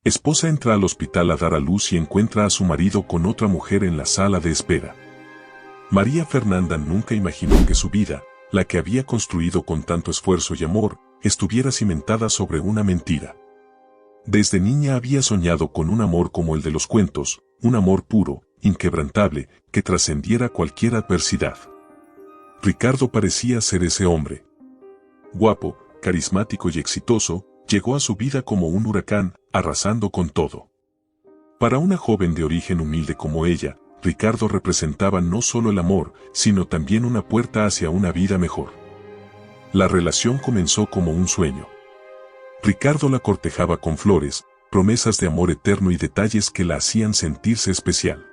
Esposa entra al hospital a dar a luz y encuentra a su marido con otra mujer en la sala de espera. María Fernanda nunca imaginó que su vida, la que había construido con tanto esfuerzo y amor, estuviera cimentada sobre una mentira. Desde niña había soñado con un amor como el de los cuentos, un amor puro, inquebrantable, que trascendiera cualquier adversidad. Ricardo parecía ser ese hombre. Guapo, carismático y exitoso, llegó a su vida como un huracán, arrasando con todo. Para una joven de origen humilde como ella, Ricardo representaba no solo el amor, sino también una puerta hacia una vida mejor. La relación comenzó como un sueño. Ricardo la cortejaba con flores, promesas de amor eterno y detalles que la hacían sentirse especial.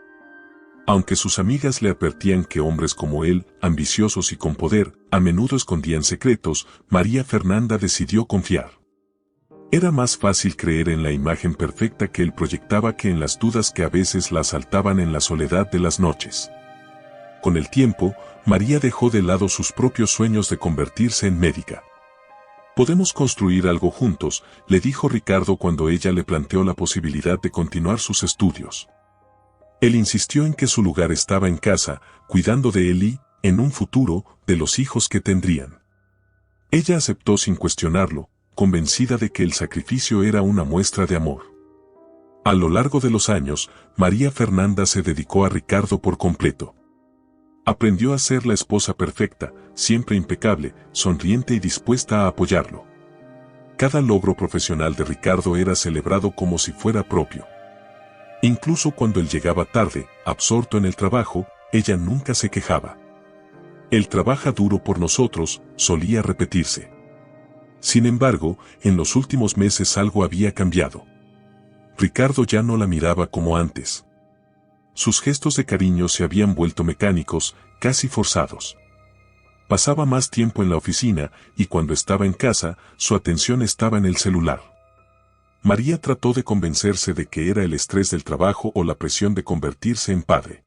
Aunque sus amigas le advertían que hombres como él, ambiciosos y con poder, a menudo escondían secretos, María Fernanda decidió confiar. Era más fácil creer en la imagen perfecta que él proyectaba que en las dudas que a veces la asaltaban en la soledad de las noches. Con el tiempo, María dejó de lado sus propios sueños de convertirse en médica. «Podemos construir algo juntos», le dijo Ricardo cuando ella le planteó la posibilidad de continuar sus estudios. Él insistió en que su lugar estaba en casa, cuidando de él y, en un futuro, de los hijos que tendrían. Ella aceptó sin cuestionarlo, convencida de que el sacrificio era una muestra de amor. A lo largo de los años, María Fernanda se dedicó a Ricardo por completo. Aprendió a ser la esposa perfecta, siempre impecable, sonriente y dispuesta a apoyarlo. Cada logro profesional de Ricardo era celebrado como si fuera propio. Incluso cuando él llegaba tarde, absorto en el trabajo, ella nunca se quejaba. «Él trabaja duro por nosotros», solía repetirse. Sin embargo, en los últimos meses algo había cambiado. Ricardo ya no la miraba como antes. Sus gestos de cariño se habían vuelto mecánicos, casi forzados. Pasaba más tiempo en la oficina, y cuando estaba en casa, su atención estaba en el celular. María trató de convencerse de que era el estrés del trabajo o la presión de convertirse en padre.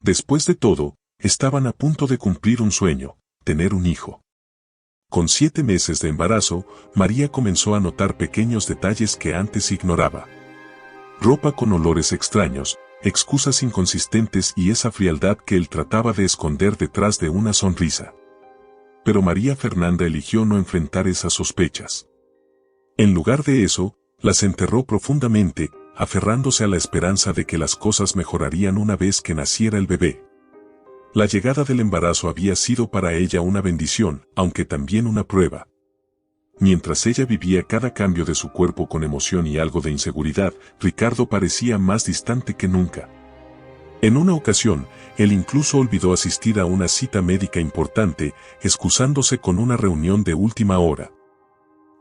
Después de todo, estaban a punto de cumplir un sueño, tener un hijo. Con 7 meses de embarazo, María comenzó a notar pequeños detalles que antes ignoraba. Ropa con olores extraños, excusas inconsistentes y esa frialdad que él trataba de esconder detrás de una sonrisa. Pero María Fernanda eligió no enfrentar esas sospechas. En lugar de eso, las enterró profundamente, aferrándose a la esperanza de que las cosas mejorarían una vez que naciera el bebé. La llegada del embarazo había sido para ella una bendición, aunque también una prueba. Mientras ella vivía cada cambio de su cuerpo con emoción y algo de inseguridad, Ricardo parecía más distante que nunca. En una ocasión, él incluso olvidó asistir a una cita médica importante, excusándose con una reunión de última hora.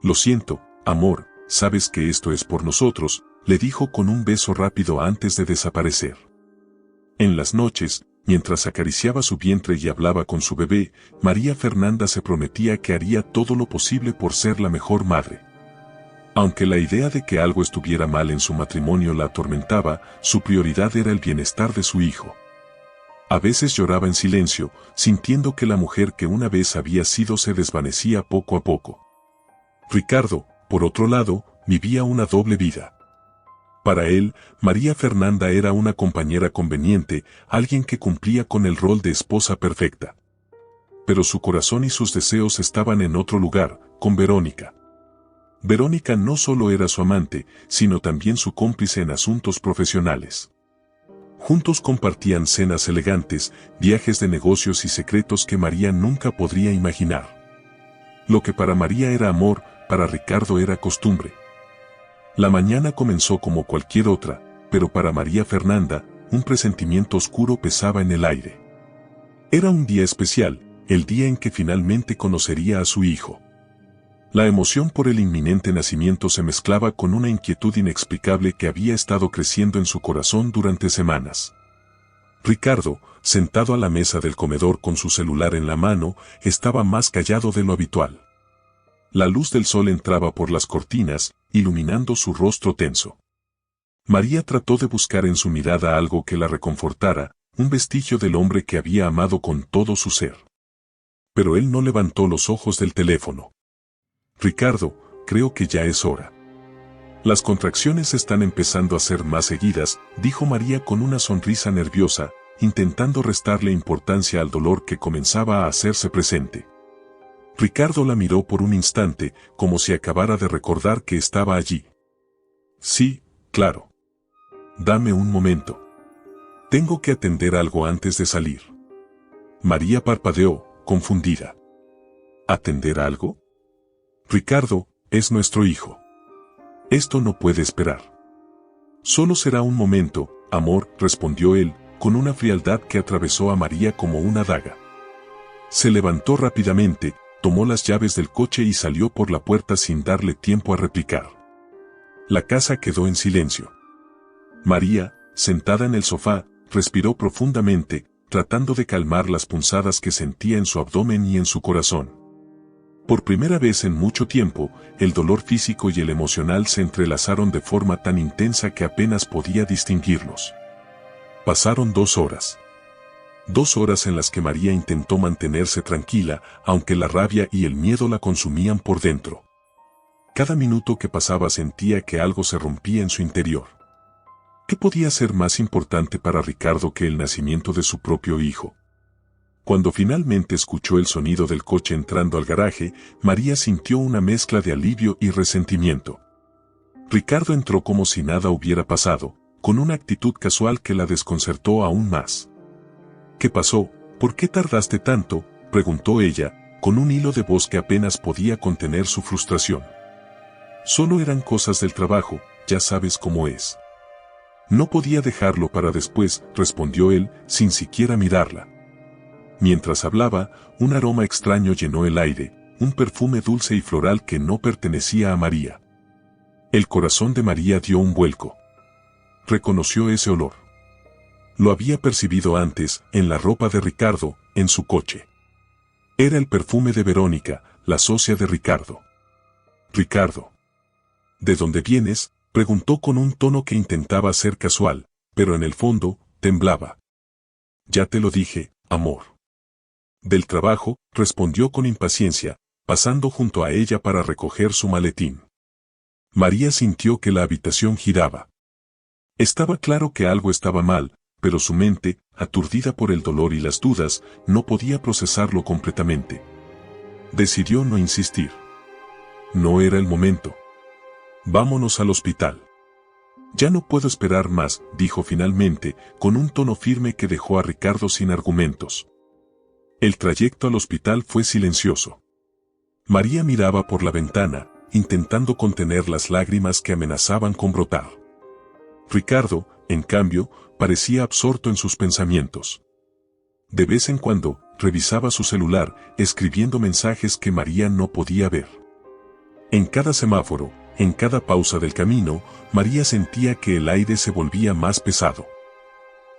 «Lo siento, amor, sabes que esto es por nosotros», le dijo con un beso rápido antes de desaparecer. En las noches, mientras acariciaba su vientre y hablaba con su bebé, María Fernanda se prometía que haría todo lo posible por ser la mejor madre. Aunque la idea de que algo estuviera mal en su matrimonio la atormentaba, su prioridad era el bienestar de su hijo. A veces lloraba en silencio, sintiendo que la mujer que una vez había sido se desvanecía poco a poco. Ricardo, por otro lado, vivía una doble vida. Para él, María Fernanda era una compañera conveniente, alguien que cumplía con el rol de esposa perfecta. Pero su corazón y sus deseos estaban en otro lugar, con Verónica. Verónica no solo era su amante, sino también su cómplice en asuntos profesionales. Juntos compartían cenas elegantes, viajes de negocios y secretos que María nunca podría imaginar. Lo que para María era amor, para Ricardo era costumbre. La mañana comenzó como cualquier otra, pero para María Fernanda, un presentimiento oscuro pesaba en el aire. Era un día especial, el día en que finalmente conocería a su hijo. La emoción por el inminente nacimiento se mezclaba con una inquietud inexplicable que había estado creciendo en su corazón durante semanas. Ricardo, sentado a la mesa del comedor con su celular en la mano, estaba más callado de lo habitual. La luz del sol entraba por las cortinas, iluminando su rostro tenso. María trató de buscar en su mirada algo que la reconfortara, un vestigio del hombre que había amado con todo su ser. Pero él no levantó los ojos del teléfono. «Ricardo, creo que ya es hora». Las contracciones están empezando a ser más seguidas, dijo María con una sonrisa nerviosa, intentando restarle importancia al dolor que comenzaba a hacerse presente. Ricardo la miró por un instante, como si acabara de recordar que estaba allí. Sí, claro. Dame un momento. Tengo que atender algo antes de salir. María parpadeó, confundida. ¿Atender algo? Ricardo, es nuestro hijo. Esto no puede esperar. Solo será un momento, amor, respondió él, con una frialdad que atravesó a María como una daga. Se levantó rápidamente, tomó las llaves del coche y salió por la puerta sin darle tiempo a replicar. La casa quedó en silencio. María, sentada en el sofá, respiró profundamente, tratando de calmar las punzadas que sentía en su abdomen y en su corazón. Por primera vez en mucho tiempo, el dolor físico y el emocional se entrelazaron de forma tan intensa que apenas podía distinguirlos. Pasaron 2 horas. 2 horas en las que María intentó mantenerse tranquila, aunque la rabia y el miedo la consumían por dentro. Cada minuto que pasaba sentía que algo se rompía en su interior. ¿Qué podía ser más importante para Ricardo que el nacimiento de su propio hijo? Cuando finalmente escuchó el sonido del coche entrando al garaje, María sintió una mezcla de alivio y resentimiento. Ricardo entró como si nada hubiera pasado, con una actitud casual que la desconcertó aún más. ¿Qué pasó? ¿Por qué tardaste tanto?, preguntó ella, con un hilo de voz que apenas podía contener su frustración. Solo eran cosas del trabajo, ya sabes cómo es. No podía dejarlo para después, respondió él, sin siquiera mirarla. Mientras hablaba, un aroma extraño llenó el aire, un perfume dulce y floral que no pertenecía a María. El corazón de María dio un vuelco. Reconoció ese olor. Lo había percibido antes, en la ropa de Ricardo, en su coche. Era el perfume de Verónica, la socia de Ricardo. Ricardo. ¿De dónde vienes?, preguntó con un tono que intentaba ser casual, pero en el fondo, temblaba. Ya te lo dije, amor. Del trabajo, respondió con impaciencia, pasando junto a ella para recoger su maletín. María sintió que la habitación giraba. Estaba claro que algo estaba mal, pero su mente, aturdida por el dolor y las dudas, no podía procesarlo completamente. Decidió no insistir. No era el momento. Vámonos al hospital. Ya no puedo esperar más, dijo finalmente, con un tono firme que dejó a Ricardo sin argumentos. El trayecto al hospital fue silencioso. María miraba por la ventana, intentando contener las lágrimas que amenazaban con brotar. Ricardo, en cambio, parecía absorto en sus pensamientos. De vez en cuando, revisaba su celular, escribiendo mensajes que María no podía ver. En cada semáforo, en cada pausa del camino, María sentía que el aire se volvía más pesado.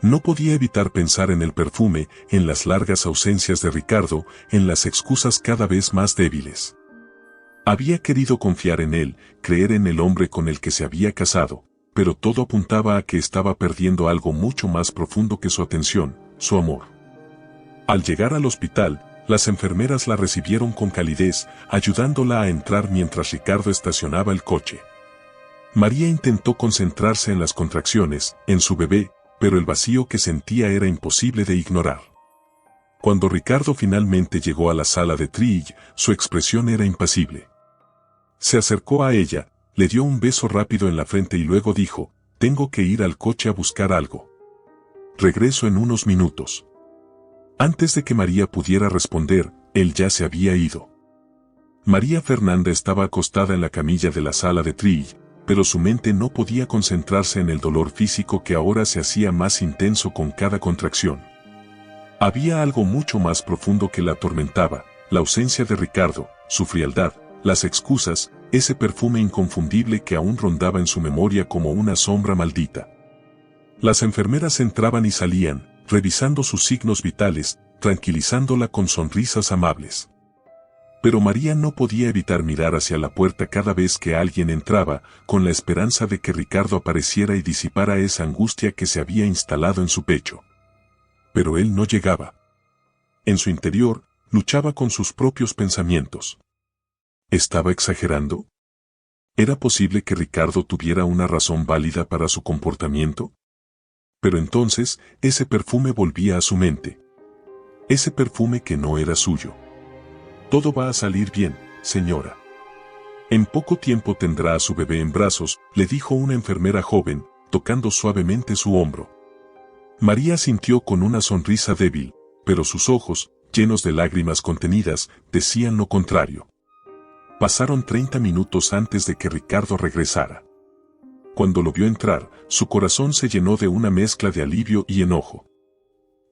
No podía evitar pensar en el perfume, en las largas ausencias de Ricardo, en las excusas cada vez más débiles. Había querido confiar en él, creer en el hombre con el que se había casado, pero todo apuntaba a que estaba perdiendo algo mucho más profundo que su atención, su amor. Al llegar al hospital, las enfermeras la recibieron con calidez, ayudándola a entrar mientras Ricardo estacionaba el coche. María intentó concentrarse en las contracciones, en su bebé, pero el vacío que sentía era imposible de ignorar. Cuando Ricardo finalmente llegó a la sala de triage, su expresión era impasible. Se acercó a ella, le dio un beso rápido en la frente y luego dijo, «Tengo que ir al coche a buscar algo. Regreso en unos minutos». Antes de que María pudiera responder, él ya se había ido. María Fernanda estaba acostada en la camilla de la sala de triage, pero su mente no podía concentrarse en el dolor físico que ahora se hacía más intenso con cada contracción. Había algo mucho más profundo que la atormentaba, la ausencia de Ricardo, su frialdad, las excusas, ese perfume inconfundible que aún rondaba en su memoria como una sombra maldita. Las enfermeras entraban y salían, revisando sus signos vitales, tranquilizándola con sonrisas amables. Pero María no podía evitar mirar hacia la puerta cada vez que alguien entraba, con la esperanza de que Ricardo apareciera y disipara esa angustia que se había instalado en su pecho. Pero él no llegaba. En su interior, luchaba con sus propios pensamientos. ¿Estaba exagerando? ¿Era posible que Ricardo tuviera una razón válida para su comportamiento? Pero entonces, ese perfume volvía a su mente. Ese perfume que no era suyo. Todo va a salir bien, señora. En poco tiempo tendrá a su bebé en brazos, le dijo una enfermera joven, tocando suavemente su hombro. María sintió con una sonrisa débil, pero sus ojos, llenos de lágrimas contenidas, decían lo contrario. Pasaron 30 minutos antes de que Ricardo regresara. Cuando lo vio entrar, su corazón se llenó de una mezcla de alivio y enojo.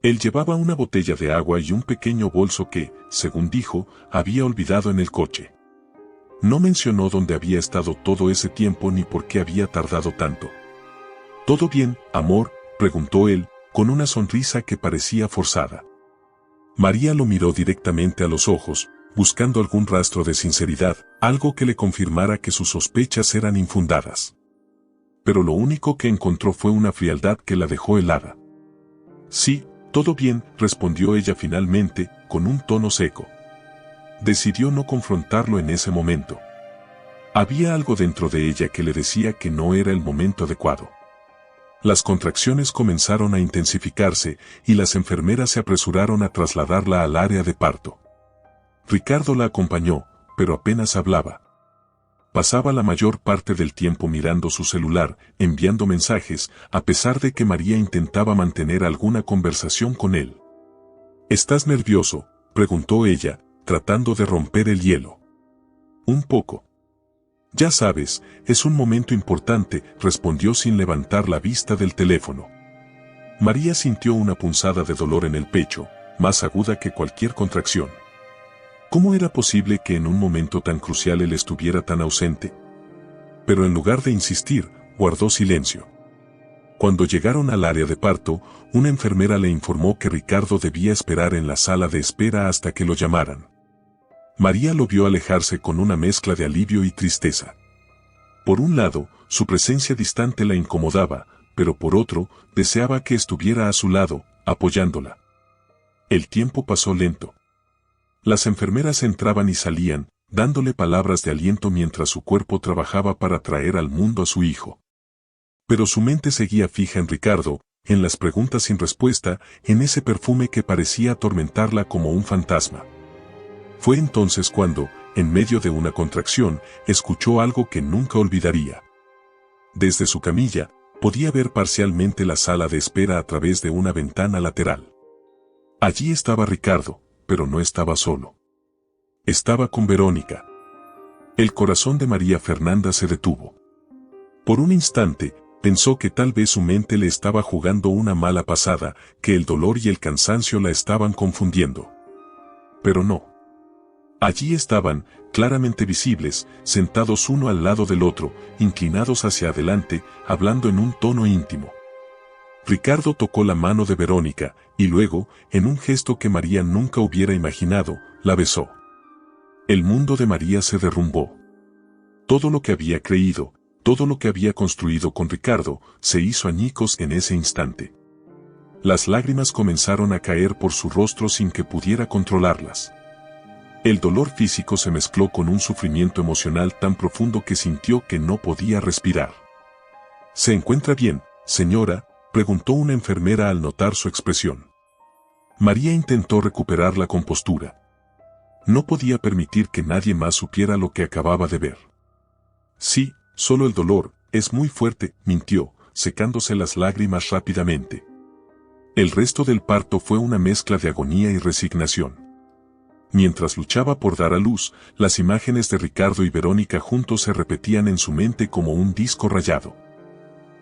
Él llevaba una botella de agua y un pequeño bolso que, según dijo, había olvidado en el coche. No mencionó dónde había estado todo ese tiempo ni por qué había tardado tanto. ¿Todo bien, amor?, preguntó él, con una sonrisa que parecía forzada. María lo miró directamente a los ojos, buscando algún rastro de sinceridad, algo que le confirmara que sus sospechas eran infundadas. Pero lo único que encontró fue una frialdad que la dejó helada. Sí, todo bien, respondió ella finalmente, con un tono seco. Decidió no confrontarlo en ese momento. Había algo dentro de ella que le decía que no era el momento adecuado. Las contracciones comenzaron a intensificarse y las enfermeras se apresuraron a trasladarla al área de parto. Ricardo la acompañó, pero apenas hablaba. Pasaba la mayor parte del tiempo mirando su celular, enviando mensajes, a pesar de que María intentaba mantener alguna conversación con él. ¿Estás nervioso?, preguntó ella, tratando de romper el hielo. Un poco. Ya sabes, es un momento importante, respondió sin levantar la vista del teléfono. María sintió una punzada de dolor en el pecho, más aguda que cualquier contracción. ¿Cómo era posible que en un momento tan crucial él estuviera tan ausente? Pero en lugar de insistir, guardó silencio. Cuando llegaron al área de parto, una enfermera le informó que Ricardo debía esperar en la sala de espera hasta que lo llamaran. María lo vio alejarse con una mezcla de alivio y tristeza. Por un lado, su presencia distante la incomodaba, pero por otro, deseaba que estuviera a su lado, apoyándola. El tiempo pasó lento. Las enfermeras entraban y salían, dándole palabras de aliento mientras su cuerpo trabajaba para traer al mundo a su hijo. Pero su mente seguía fija en Ricardo, en las preguntas sin respuesta, en ese perfume que parecía atormentarla como un fantasma. Fue entonces cuando, en medio de una contracción, escuchó algo que nunca olvidaría. Desde su camilla, podía ver parcialmente la sala de espera a través de una ventana lateral. Allí estaba Ricardo, pero no estaba solo. Estaba con Verónica. El corazón de María Fernanda se detuvo. Por un instante, pensó que tal vez su mente le estaba jugando una mala pasada, que el dolor y el cansancio la estaban confundiendo. Pero no. Allí estaban, claramente visibles, sentados uno al lado del otro, inclinados hacia adelante, hablando en un tono íntimo. Ricardo tocó la mano de Verónica, y luego, en un gesto que María nunca hubiera imaginado, la besó. El mundo de María se derrumbó. Todo lo que había creído, todo lo que había construido con Ricardo, se hizo añicos en ese instante. Las lágrimas comenzaron a caer por su rostro sin que pudiera controlarlas. El dolor físico se mezcló con un sufrimiento emocional tan profundo que sintió que no podía respirar. ¿Se encuentra bien, señora?, preguntó una enfermera al notar su expresión. María intentó recuperar la compostura. No podía permitir que nadie más supiera lo que acababa de ver. Sí, solo el dolor, es muy fuerte, mintió, secándose las lágrimas rápidamente. El resto del parto fue una mezcla de agonía y resignación. Mientras luchaba por dar a luz, las imágenes de Ricardo y Verónica juntos se repetían en su mente como un disco rayado.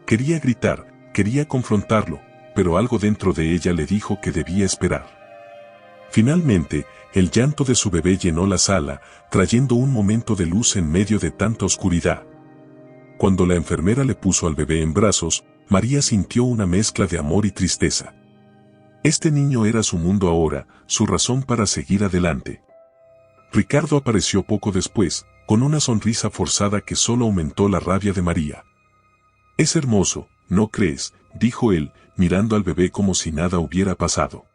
Quería gritar, quería confrontarlo, pero algo dentro de ella le dijo que debía esperar. Finalmente, el llanto de su bebé llenó la sala, trayendo un momento de luz en medio de tanta oscuridad. Cuando la enfermera le puso al bebé en brazos, María sintió una mezcla de amor y tristeza. Este niño era su mundo ahora, su razón para seguir adelante. Ricardo apareció poco después, con una sonrisa forzada que solo aumentó la rabia de María. «Es hermoso, ¿no crees?», dijo él, mirando al bebé como si nada hubiera pasado.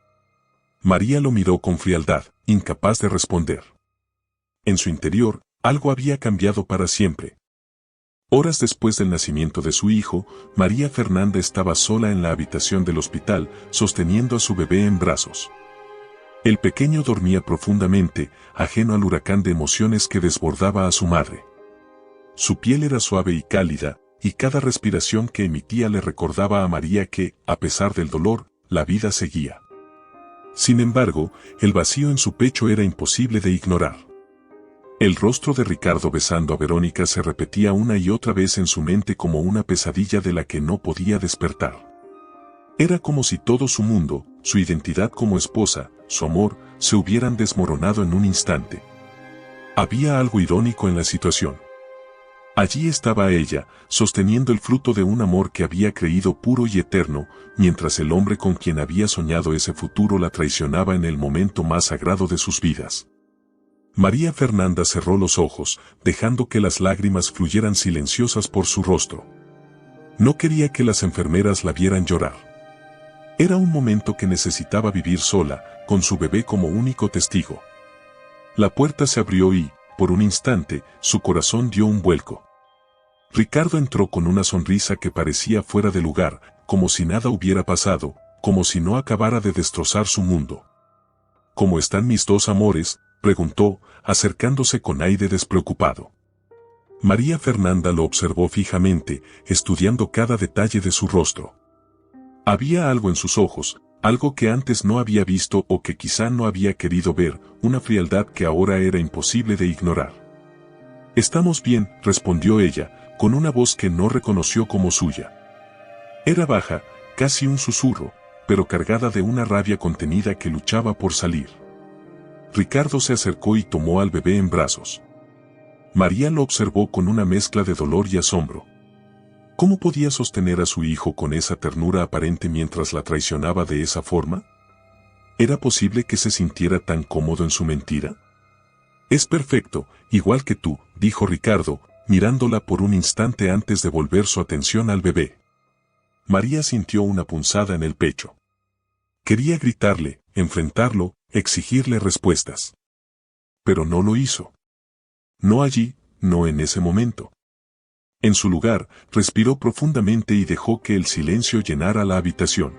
María lo miró con frialdad, incapaz de responder. En su interior, algo había cambiado para siempre. Horas después del nacimiento de su hijo, María Fernanda estaba sola en la habitación del hospital, sosteniendo a su bebé en brazos. El pequeño dormía profundamente, ajeno al huracán de emociones que desbordaba a su madre. Su piel era suave y cálida, y cada respiración que emitía le recordaba a María que, a pesar del dolor, la vida seguía. Sin embargo, el vacío en su pecho era imposible de ignorar. El rostro de Ricardo besando a Verónica se repetía una y otra vez en su mente como una pesadilla de la que no podía despertar. Era como si todo su mundo, su identidad como esposa, su amor, se hubieran desmoronado en un instante. Había algo irónico en la situación. Allí estaba ella, sosteniendo el fruto de un amor que había creído puro y eterno, mientras el hombre con quien había soñado ese futuro la traicionaba en el momento más sagrado de sus vidas. María Fernanda cerró los ojos, dejando que las lágrimas fluyeran silenciosas por su rostro. No quería que las enfermeras la vieran llorar. Era un momento que necesitaba vivir sola, con su bebé como único testigo. La puerta se abrió y, por un instante, su corazón dio un vuelco. Ricardo entró con una sonrisa que parecía fuera de lugar, como si nada hubiera pasado, como si no acabara de destrozar su mundo. ¿Cómo están mis dos amores?, preguntó, acercándose con aire despreocupado. María Fernanda lo observó fijamente, estudiando cada detalle de su rostro. Había algo en sus ojos, algo que antes no había visto o que quizá no había querido ver, una frialdad que ahora era imposible de ignorar. «Estamos bien», respondió ella, con una voz que no reconoció como suya. Era baja, casi un susurro, pero cargada de una rabia contenida que luchaba por salir. Ricardo se acercó y tomó al bebé en brazos. María lo observó con una mezcla de dolor y asombro. ¿Cómo podía sostener a su hijo con esa ternura aparente mientras la traicionaba de esa forma? ¿Era posible que se sintiera tan cómodo en su mentira? «Es perfecto, igual que tú», dijo Ricardo, mirándola por un instante antes de volver su atención al bebé. María sintió una punzada en el pecho. Quería gritarle, enfrentarlo, exigirle respuestas. Pero no lo hizo. No allí, no en ese momento. En su lugar, respiró profundamente y dejó que el silencio llenara la habitación.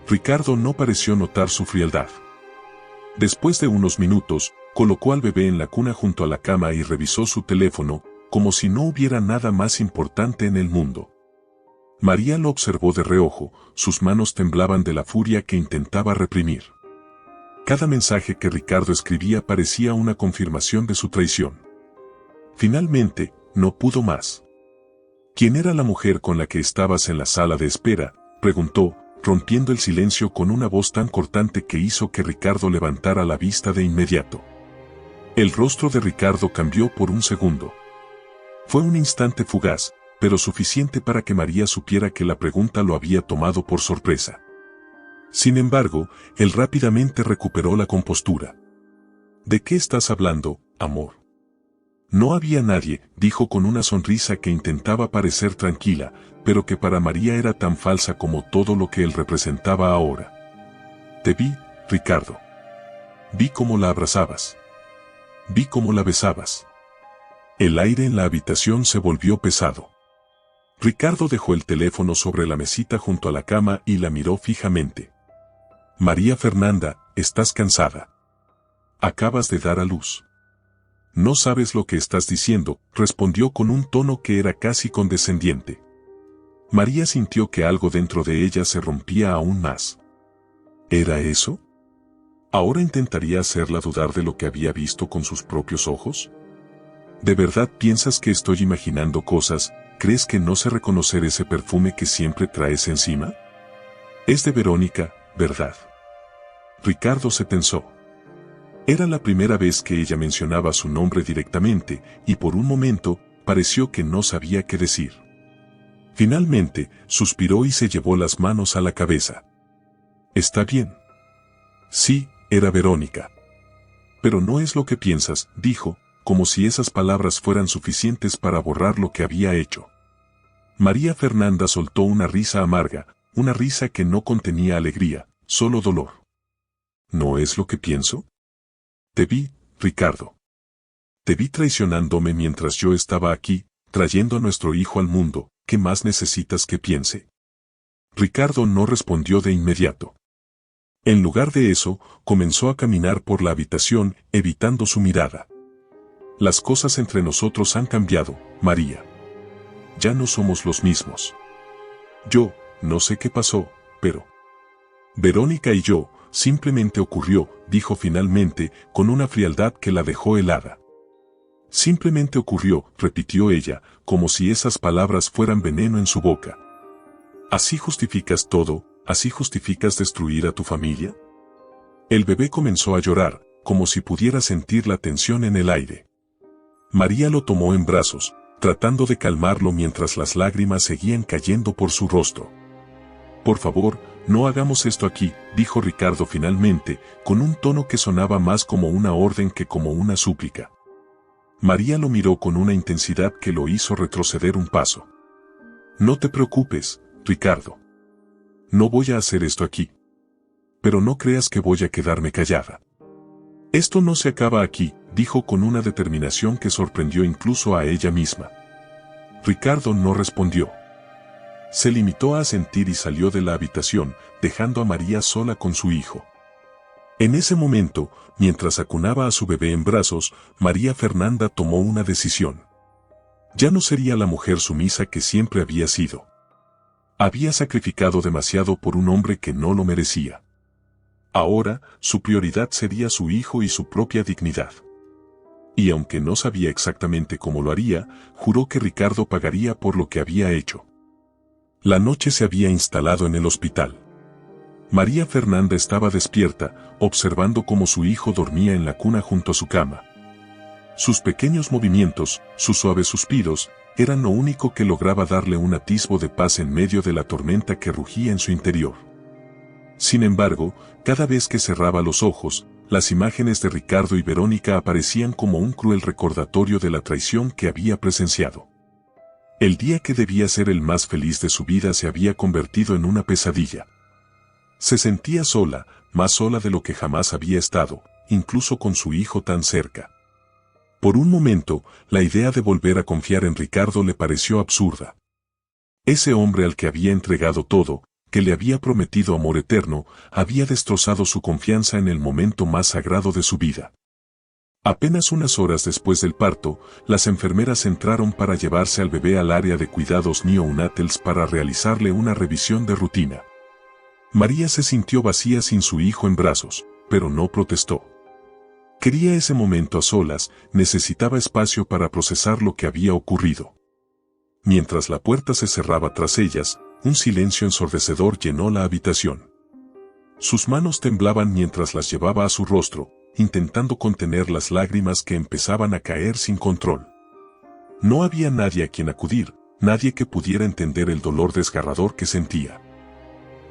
Ricardo no pareció notar su frialdad. Después de unos minutos, colocó al bebé en la cuna junto a la cama y revisó su teléfono, como si no hubiera nada más importante en el mundo. María lo observó de reojo, sus manos temblaban de la furia que intentaba reprimir. Cada mensaje que Ricardo escribía parecía una confirmación de su traición. Finalmente, no pudo más. «¿Quién era la mujer con la que estabas en la sala de espera?», preguntó, rompiendo el silencio con una voz tan cortante que hizo que Ricardo levantara la vista de inmediato. El rostro de Ricardo cambió por un segundo. Fue un instante fugaz, pero suficiente para que María supiera que la pregunta lo había tomado por sorpresa. Sin embargo, él rápidamente recuperó la compostura. «¿De qué estás hablando, amor?» «No había nadie», dijo con una sonrisa que intentaba parecer tranquila, pero que para María era tan falsa como todo lo que él representaba ahora. «Te vi, Ricardo. Vi cómo la abrazabas. Vi cómo la besabas». El aire en la habitación se volvió pesado. Ricardo dejó el teléfono sobre la mesita junto a la cama y la miró fijamente. «María Fernanda, estás cansada. Acabas de dar a luz. No sabes lo que estás diciendo», respondió con un tono que era casi condescendiente. María sintió que algo dentro de ella se rompía aún más. ¿Era eso? ¿Ahora intentaría hacerla dudar de lo que había visto con sus propios ojos? ¿De verdad piensas que estoy imaginando cosas? ¿Crees que no sé reconocer ese perfume que siempre traes encima? Es de Verónica, ¿verdad? Ricardo se tensó. Era la primera vez que ella mencionaba su nombre directamente, y por un momento, pareció que no sabía qué decir. Finalmente, suspiró y se llevó las manos a la cabeza. «¿Está bien?» «Sí, era Verónica». «Pero no es lo que piensas», dijo, como si esas palabras fueran suficientes para borrar lo que había hecho. María Fernanda soltó una risa amarga, una risa que no contenía alegría, solo dolor. «¿No es lo que pienso?» «Te vi, Ricardo. Te vi traicionándome mientras yo estaba aquí», trayendo a nuestro hijo al mundo, ¿qué más necesitas que piense? Ricardo no respondió de inmediato. En lugar de eso, comenzó a caminar por la habitación, evitando su mirada. Las cosas entre nosotros han cambiado, María. Ya no somos los mismos. Yo, no sé qué pasó, pero... Verónica y yo, simplemente ocurrió, dijo finalmente, con una frialdad que la dejó helada. Simplemente ocurrió, repitió ella, como si esas palabras fueran veneno en su boca. ¿Así justificas todo? ¿Así justificas destruir a tu familia? El bebé comenzó a llorar, como si pudiera sentir la tensión en el aire. María lo tomó en brazos, tratando de calmarlo mientras las lágrimas seguían cayendo por su rostro. Por favor, no hagamos esto aquí, dijo Ricardo finalmente, con un tono que sonaba más como una orden que como una súplica. María lo miró con una intensidad que lo hizo retroceder un paso. No te preocupes, Ricardo. No voy a hacer esto aquí. Pero no creas que voy a quedarme callada. Esto no se acaba aquí, dijo con una determinación que sorprendió incluso a ella misma. Ricardo no respondió. Se limitó a asentir y salió de la habitación, dejando a María sola con su hijo. En ese momento, mientras acunaba a su bebé en brazos, María Fernanda tomó una decisión. Ya no sería la mujer sumisa que siempre había sido. Había sacrificado demasiado por un hombre que no lo merecía. Ahora, su prioridad sería su hijo y su propia dignidad. Y aunque no sabía exactamente cómo lo haría, juró que Ricardo pagaría por lo que había hecho. La noche se había instalado en el hospital. María Fernanda estaba despierta, observando cómo su hijo dormía en la cuna junto a su cama. Sus pequeños movimientos, sus suaves suspiros, eran lo único que lograba darle un atisbo de paz en medio de la tormenta que rugía en su interior. Sin embargo, cada vez que cerraba los ojos, las imágenes de Ricardo y Verónica aparecían como un cruel recordatorio de la traición que había presenciado. El día que debía ser el más feliz de su vida se había convertido en una pesadilla. Se sentía sola, más sola de lo que jamás había estado, incluso con su hijo tan cerca. Por un momento, la idea de volver a confiar en Ricardo le pareció absurda. Ese hombre al que había entregado todo, que le había prometido amor eterno, había destrozado su confianza en el momento más sagrado de su vida. Apenas unas horas después del parto, las enfermeras entraron para llevarse al bebé al área de cuidados neonatales para realizarle una revisión de rutina. María se sintió vacía sin su hijo en brazos, pero no protestó. Quería ese momento a solas, necesitaba espacio para procesar lo que había ocurrido. Mientras la puerta se cerraba tras ellas, un silencio ensordecedor llenó la habitación. Sus manos temblaban mientras las llevaba a su rostro, intentando contener las lágrimas que empezaban a caer sin control. No había nadie a quien acudir, nadie que pudiera entender el dolor desgarrador que sentía.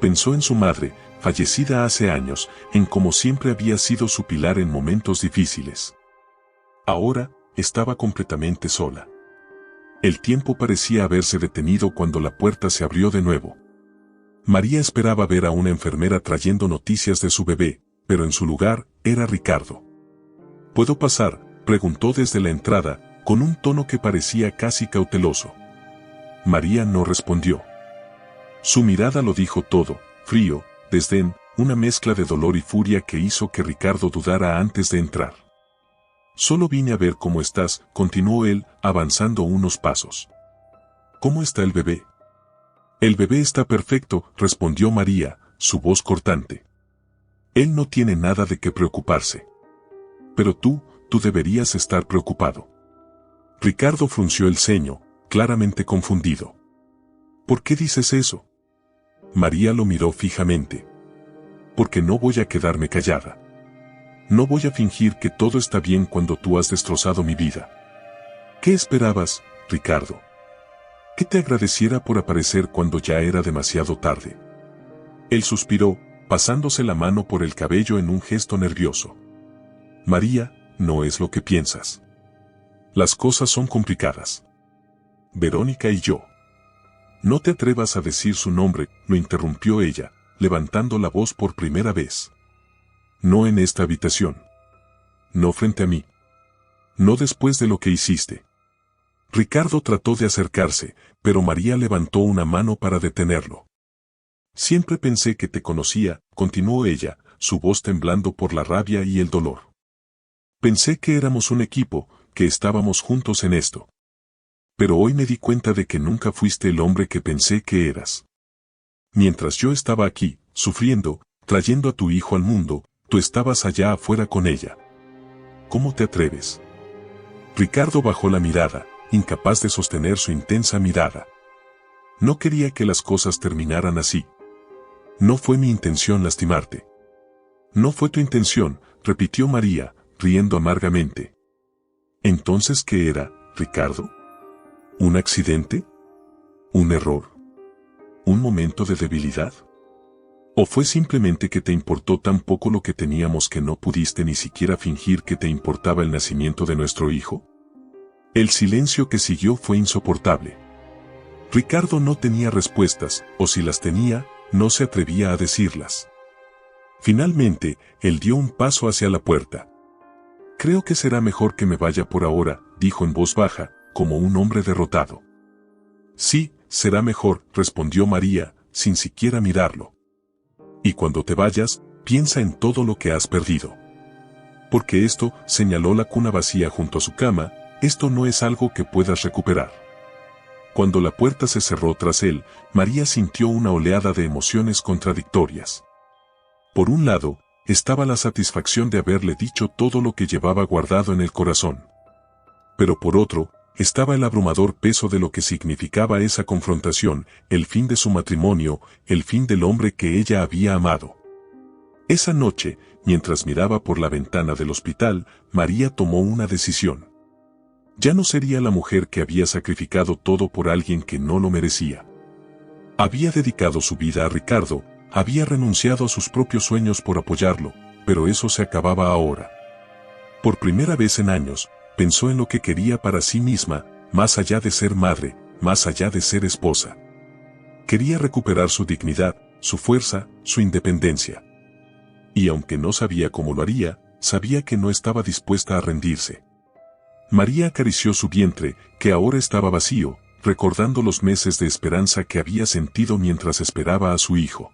Pensó en su madre, fallecida hace años, en cómo siempre había sido su pilar en momentos difíciles. Ahora, estaba completamente sola. El tiempo parecía haberse detenido cuando la puerta se abrió de nuevo. María esperaba ver a una enfermera trayendo noticias de su bebé, pero en su lugar, era Ricardo. ¿Puedo pasar?, preguntó desde la entrada, con un tono que parecía casi cauteloso. María no respondió. Su mirada lo dijo todo, frío, desdén, una mezcla de dolor y furia que hizo que Ricardo dudara antes de entrar. Solo vine a ver cómo estás, continuó él, avanzando unos pasos. ¿Cómo está el bebé? El bebé está perfecto, respondió María, su voz cortante. Él no tiene nada de qué preocuparse. Pero tú deberías estar preocupado. Ricardo frunció el ceño, claramente confundido. ¿Por qué dices eso? María lo miró fijamente. Porque no voy a quedarme callada. No voy a fingir que todo está bien cuando tú has destrozado mi vida. ¿Qué esperabas, Ricardo? ¿Que te agradeciera por aparecer cuando ya era demasiado tarde? Él suspiró, pasándose la mano por el cabello en un gesto nervioso. María, no es lo que piensas. Las cosas son complicadas. Verónica y yo. No te atrevas a decir su nombre, lo interrumpió ella, levantando la voz por primera vez. No en esta habitación. No frente a mí. No después de lo que hiciste. Ricardo trató de acercarse, pero María levantó una mano para detenerlo. Siempre pensé que te conocía, continuó ella, su voz temblando por la rabia y el dolor. Pensé que éramos un equipo, que estábamos juntos en esto. Pero hoy me di cuenta de que nunca fuiste el hombre que pensé que eras. Mientras yo estaba aquí, sufriendo, trayendo a tu hijo al mundo, tú estabas allá afuera con ella. ¿Cómo te atreves? Ricardo bajó la mirada, incapaz de sostener su intensa mirada. No quería que las cosas terminaran así. No fue mi intención lastimarte. No fue tu intención, repitió María, riendo amargamente. ¿Entonces qué era, Ricardo? ¿Un accidente? ¿Un error? ¿Un momento de debilidad? ¿O fue simplemente que te importó tan poco lo que teníamos que no pudiste ni siquiera fingir que te importaba el nacimiento de nuestro hijo? El silencio que siguió fue insoportable. Ricardo no tenía respuestas, o si las tenía, no se atrevía a decirlas. Finalmente, él dio un paso hacia la puerta. Creo que será mejor que me vaya por ahora, dijo en voz baja, como un hombre derrotado. Sí, será mejor, respondió María, sin siquiera mirarlo. Y cuando te vayas, piensa en todo lo que has perdido. Porque esto, señaló la cuna vacía junto a su cama, esto no es algo que puedas recuperar. Cuando la puerta se cerró tras él, María sintió una oleada de emociones contradictorias. Por un lado, estaba la satisfacción de haberle dicho todo lo que llevaba guardado en el corazón. Pero por otro, estaba el abrumador peso de lo que significaba esa confrontación, el fin de su matrimonio, el fin del hombre que ella había amado. Esa noche, mientras miraba por la ventana del hospital, María tomó una decisión. Ya no sería la mujer que había sacrificado todo por alguien que no lo merecía. Había dedicado su vida a Ricardo, había renunciado a sus propios sueños por apoyarlo, pero eso se acababa ahora. Por primera vez en años, pensó en lo que quería para sí misma, más allá de ser madre, más allá de ser esposa. Quería recuperar su dignidad, su fuerza, su independencia. Y aunque no sabía cómo lo haría, sabía que no estaba dispuesta a rendirse. María acarició su vientre, que ahora estaba vacío, recordando los meses de esperanza que había sentido mientras esperaba a su hijo.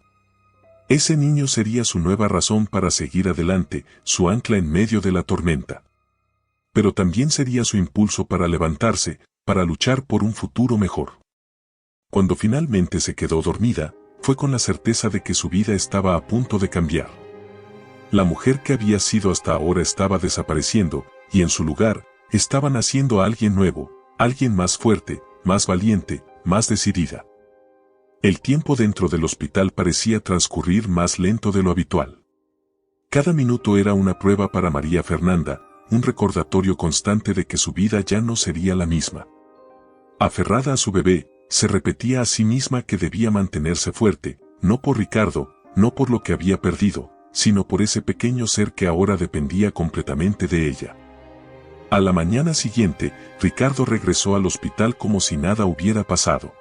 Ese niño sería su nueva razón para seguir adelante, su ancla en medio de la tormenta. Pero también sería su impulso para levantarse, para luchar por un futuro mejor. Cuando finalmente se quedó dormida, fue con la certeza de que su vida estaba a punto de cambiar. La mujer que había sido hasta ahora estaba desapareciendo, y en su lugar, estaba naciendo a alguien nuevo, alguien más fuerte, más valiente, más decidida. El tiempo dentro del hospital parecía transcurrir más lento de lo habitual. Cada minuto era una prueba para María Fernanda, un recordatorio constante de que su vida ya no sería la misma. Aferrada a su bebé, se repetía a sí misma que debía mantenerse fuerte, no por Ricardo, no por lo que había perdido, sino por ese pequeño ser que ahora dependía completamente de ella. A la mañana siguiente, Ricardo regresó al hospital como si nada hubiera pasado.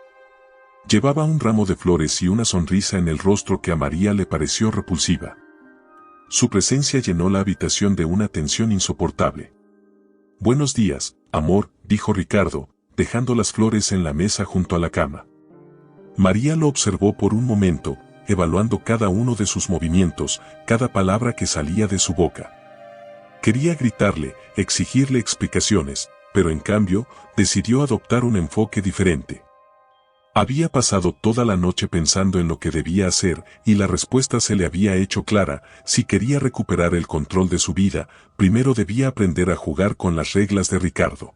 Llevaba un ramo de flores y una sonrisa en el rostro que a María le pareció repulsiva. Su presencia llenó la habitación de una tensión insoportable. «Buenos días, amor», dijo Ricardo, dejando las flores en la mesa junto a la cama. María lo observó por un momento, evaluando cada uno de sus movimientos, cada palabra que salía de su boca. Quería gritarle, exigirle explicaciones, pero en cambio, decidió adoptar un enfoque diferente. Había pasado toda la noche pensando en lo que debía hacer, y la respuesta se le había hecho clara: si quería recuperar el control de su vida, primero debía aprender a jugar con las reglas de Ricardo.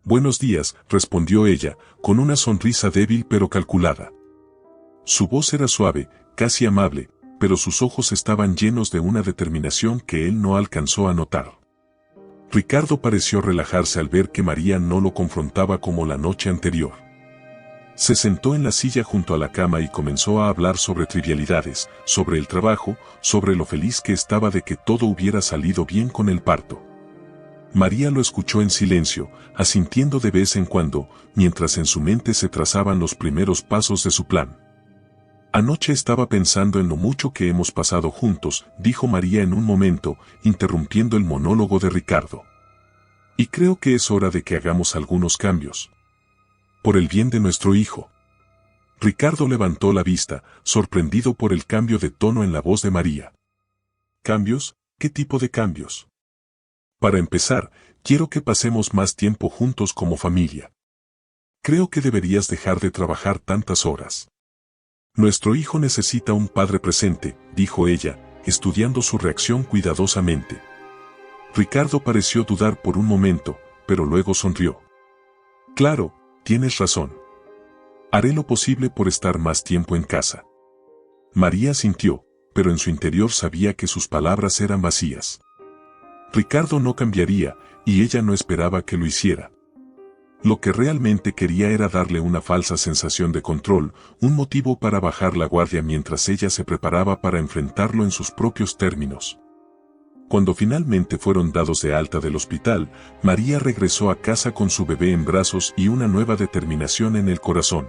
«Buenos días», respondió ella, con una sonrisa débil pero calculada. Su voz era suave, casi amable, pero sus ojos estaban llenos de una determinación que él no alcanzó a notar. Ricardo pareció relajarse al ver que María no lo confrontaba como la noche anterior. Se sentó en la silla junto a la cama y comenzó a hablar sobre trivialidades, sobre el trabajo, sobre lo feliz que estaba de que todo hubiera salido bien con el parto. María lo escuchó en silencio, asintiendo de vez en cuando, mientras en su mente se trazaban los primeros pasos de su plan. «Anoche estaba pensando en lo mucho que hemos pasado juntos», dijo María en un momento, interrumpiendo el monólogo de Ricardo. Y creo que es hora de que hagamos algunos cambios. Por el bien de nuestro hijo. Ricardo levantó la vista, sorprendido por el cambio de tono en la voz de María. ¿Cambios? ¿Qué tipo de cambios? Para empezar, quiero que pasemos más tiempo juntos como familia. Creo que deberías dejar de trabajar tantas horas. Nuestro hijo necesita un padre presente, dijo ella, estudiando su reacción cuidadosamente. Ricardo pareció dudar por un momento, pero luego sonrió. Claro, tienes razón. Haré lo posible por estar más tiempo en casa. María sintió, pero en su interior sabía que sus palabras eran vacías. Ricardo no cambiaría, y ella no esperaba que lo hiciera. Lo que realmente quería era darle una falsa sensación de control, un motivo para bajar la guardia mientras ella se preparaba para enfrentarlo en sus propios términos. Cuando finalmente fueron dados de alta del hospital, María regresó a casa con su bebé en brazos y una nueva determinación en el corazón.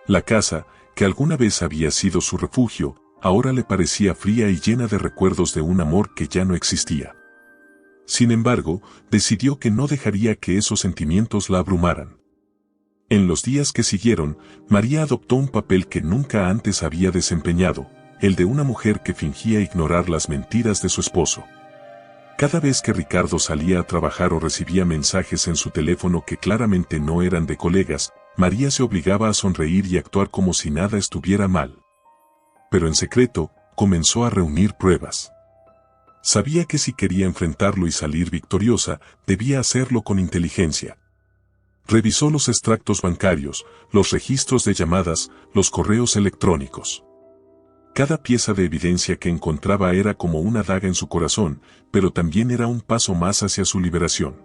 La casa, que alguna vez había sido su refugio, ahora le parecía fría y llena de recuerdos de un amor que ya no existía. Sin embargo, decidió que no dejaría que esos sentimientos la abrumaran. En los días que siguieron, María adoptó un papel que nunca antes había desempeñado, el de una mujer que fingía ignorar las mentiras de su esposo. Cada vez que Ricardo salía a trabajar o recibía mensajes en su teléfono que claramente no eran de colegas, María se obligaba a sonreír y actuar como si nada estuviera mal. Pero en secreto, comenzó a reunir pruebas. Sabía que si quería enfrentarlo y salir victoriosa, debía hacerlo con inteligencia. Revisó los extractos bancarios, los registros de llamadas, los correos electrónicos. Cada pieza de evidencia que encontraba era como una daga en su corazón, pero también era un paso más hacia su liberación.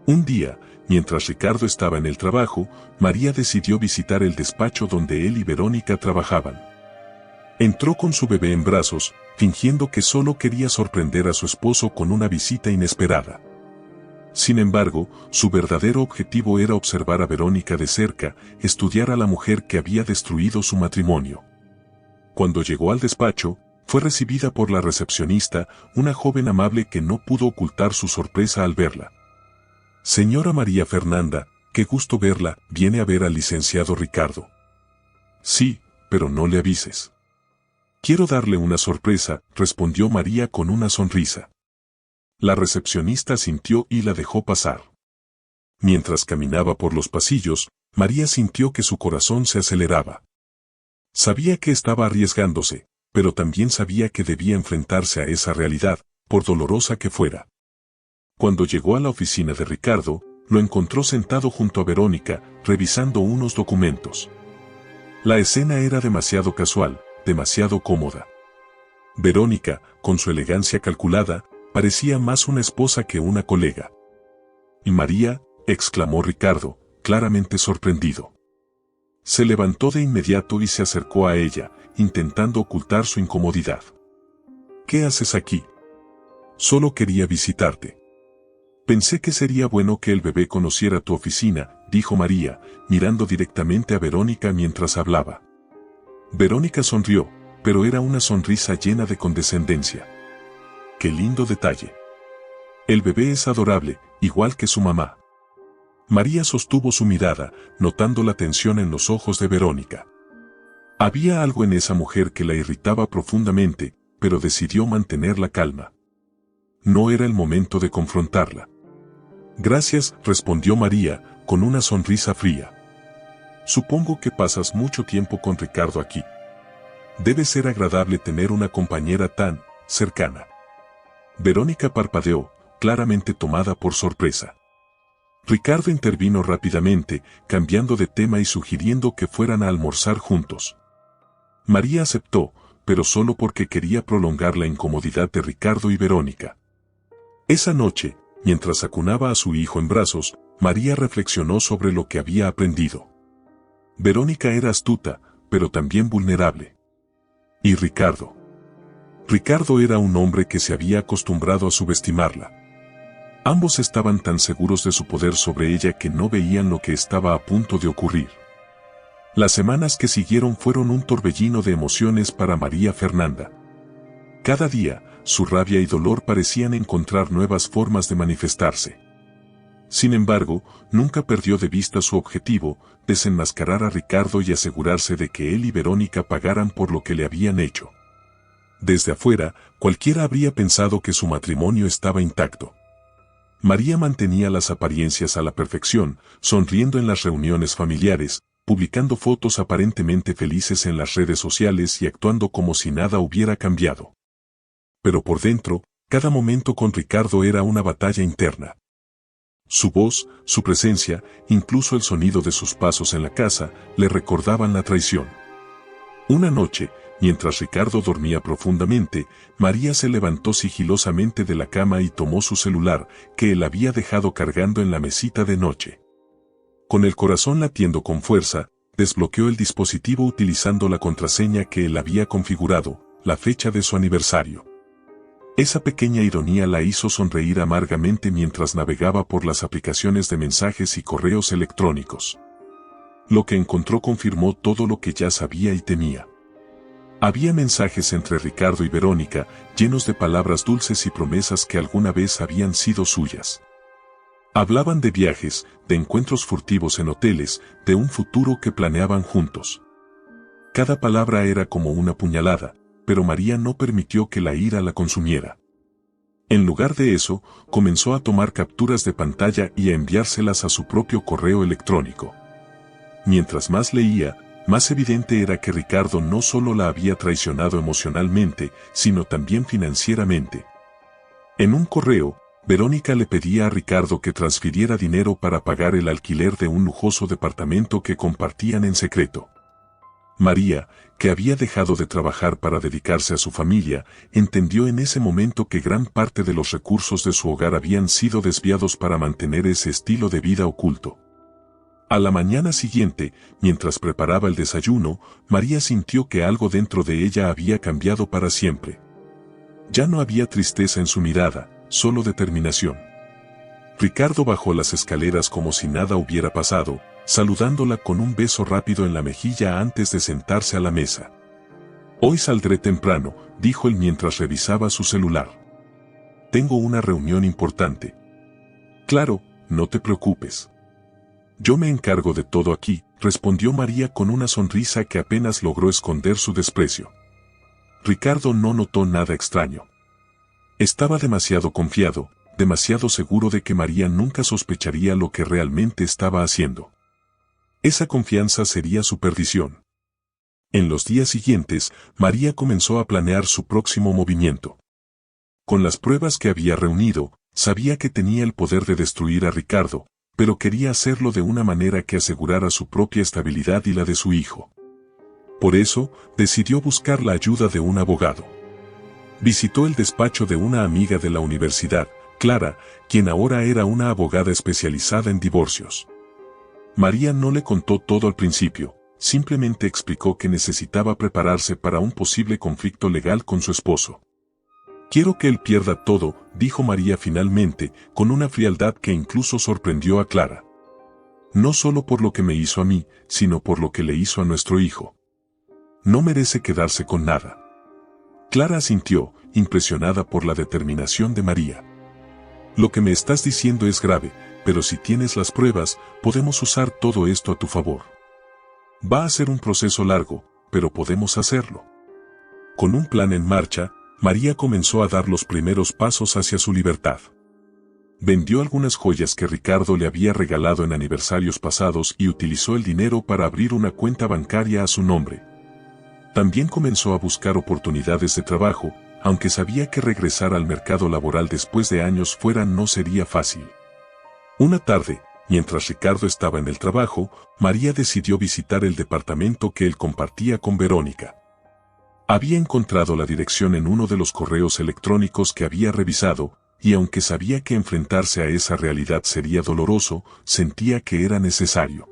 Un día, mientras Ricardo estaba en el trabajo, María decidió visitar el despacho donde él y Verónica trabajaban. Entró con su bebé en brazos, fingiendo que solo quería sorprender a su esposo con una visita inesperada. Sin embargo, su verdadero objetivo era observar a Verónica de cerca, estudiar a la mujer que había destruido su matrimonio. Cuando llegó al despacho, fue recibida por la recepcionista, una joven amable que no pudo ocultar su sorpresa al verla. Señora María Fernanda, qué gusto verla, ¿viene a ver al licenciado Ricardo? Sí, pero no le avises. Quiero darle una sorpresa, respondió María con una sonrisa. La recepcionista asintió y la dejó pasar. Mientras caminaba por los pasillos, María sintió que su corazón se aceleraba. Sabía que estaba arriesgándose, pero también sabía que debía enfrentarse a esa realidad, por dolorosa que fuera. Cuando llegó a la oficina de Ricardo, lo encontró sentado junto a Verónica, revisando unos documentos. La escena era demasiado casual, demasiado cómoda. Verónica, con su elegancia calculada, parecía más una esposa que una colega. «¿Y María?», exclamó Ricardo, claramente sorprendido. Se levantó de inmediato y se acercó a ella, intentando ocultar su incomodidad. «¿Qué haces aquí?» «Solo quería visitarte». «Pensé que sería bueno que el bebé conociera tu oficina», dijo María, mirando directamente a Verónica mientras hablaba. Verónica sonrió, pero era una sonrisa llena de condescendencia. ¡Qué lindo detalle! El bebé es adorable, igual que su mamá. María sostuvo su mirada, notando la tensión en los ojos de Verónica. Había algo en esa mujer que la irritaba profundamente, pero decidió mantener la calma. No era el momento de confrontarla. «Gracias», respondió María, con una sonrisa fría. «Supongo que pasas mucho tiempo con Ricardo aquí. Debe ser agradable tener una compañera tan cercana». Verónica parpadeó, claramente tomada por sorpresa. Ricardo intervino rápidamente, cambiando de tema y sugiriendo que fueran a almorzar juntos. María aceptó, pero solo porque quería prolongar la incomodidad de Ricardo y Verónica. Esa noche, mientras acunaba a su hijo en brazos, María reflexionó sobre lo que había aprendido. Verónica era astuta, pero también vulnerable. ¿Y Ricardo? Ricardo era un hombre que se había acostumbrado a subestimarla. Ambos estaban tan seguros de su poder sobre ella que no veían lo que estaba a punto de ocurrir. Las semanas que siguieron fueron un torbellino de emociones para María Fernanda. Cada día, su rabia y dolor parecían encontrar nuevas formas de manifestarse. Sin embargo, nunca perdió de vista su objetivo, desenmascarar a Ricardo y asegurarse de que él y Verónica pagaran por lo que le habían hecho. Desde afuera, cualquiera habría pensado que su matrimonio estaba intacto. María mantenía las apariencias a la perfección, sonriendo en las reuniones familiares, publicando fotos aparentemente felices en las redes sociales y actuando como si nada hubiera cambiado. Pero por dentro, cada momento con Ricardo era una batalla interna. Su voz, su presencia, incluso el sonido de sus pasos en la casa, le recordaban la traición. Una noche, mientras Ricardo dormía profundamente, María se levantó sigilosamente de la cama y tomó su celular, que él había dejado cargando en la mesita de noche. Con el corazón latiendo con fuerza, desbloqueó el dispositivo utilizando la contraseña que él había configurado, la fecha de su aniversario. Esa pequeña ironía la hizo sonreír amargamente mientras navegaba por las aplicaciones de mensajes y correos electrónicos. Lo que encontró confirmó todo lo que ya sabía y temía. Había mensajes entre Ricardo y Verónica, llenos de palabras dulces y promesas que alguna vez habían sido suyas. Hablaban de viajes, de encuentros furtivos en hoteles, de un futuro que planeaban juntos. Cada palabra era como una puñalada, pero María no permitió que la ira la consumiera. En lugar de eso, comenzó a tomar capturas de pantalla y a enviárselas a su propio correo electrónico. Mientras más leía, más evidente era que Ricardo no solo la había traicionado emocionalmente, sino también financieramente. En un correo, Verónica le pedía a Ricardo que transfiriera dinero para pagar el alquiler de un lujoso departamento que compartían en secreto. María, que había dejado de trabajar para dedicarse a su familia, entendió en ese momento que gran parte de los recursos de su hogar habían sido desviados para mantener ese estilo de vida oculto. A la mañana siguiente, mientras preparaba el desayuno, María sintió que algo dentro de ella había cambiado para siempre. Ya no había tristeza en su mirada, solo determinación. Ricardo bajó las escaleras como si nada hubiera pasado, saludándola con un beso rápido en la mejilla antes de sentarse a la mesa. «Hoy saldré temprano», dijo él mientras revisaba su celular. «Tengo una reunión importante». «Claro, no te preocupes. Yo me encargo de todo aquí», respondió María con una sonrisa que apenas logró esconder su desprecio. Ricardo no notó nada extraño. Estaba demasiado confiado, demasiado seguro de que María nunca sospecharía lo que realmente estaba haciendo. Esa confianza sería su perdición. En los días siguientes, María comenzó a planear su próximo movimiento. Con las pruebas que había reunido, sabía que tenía el poder de destruir a Ricardo, pero quería hacerlo de una manera que asegurara su propia estabilidad y la de su hijo. Por eso, decidió buscar la ayuda de un abogado. Visitó el despacho de una amiga de la universidad, Clara, quien ahora era una abogada especializada en divorcios. María no le contó todo al principio, simplemente explicó que necesitaba prepararse para un posible conflicto legal con su esposo. «Quiero que él pierda todo», dijo María finalmente, con una frialdad que incluso sorprendió a Clara. «No solo por lo que me hizo a mí, sino por lo que le hizo a nuestro hijo. No merece quedarse con nada». Clara asintió, impresionada por la determinación de María. «Lo que me estás diciendo es grave, pero si tienes las pruebas, podemos usar todo esto a tu favor. Va a ser un proceso largo, pero podemos hacerlo». Con un plan en marcha, María comenzó a dar los primeros pasos hacia su libertad. Vendió algunas joyas que Ricardo le había regalado en aniversarios pasados y utilizó el dinero para abrir una cuenta bancaria a su nombre. También comenzó a buscar oportunidades de trabajo, aunque sabía que regresar al mercado laboral después de años fuera no sería fácil. Una tarde, mientras Ricardo estaba en el trabajo, María decidió visitar el departamento que él compartía con Verónica. Había encontrado la dirección en uno de los correos electrónicos que había revisado, y aunque sabía que enfrentarse a esa realidad sería doloroso, sentía que era necesario.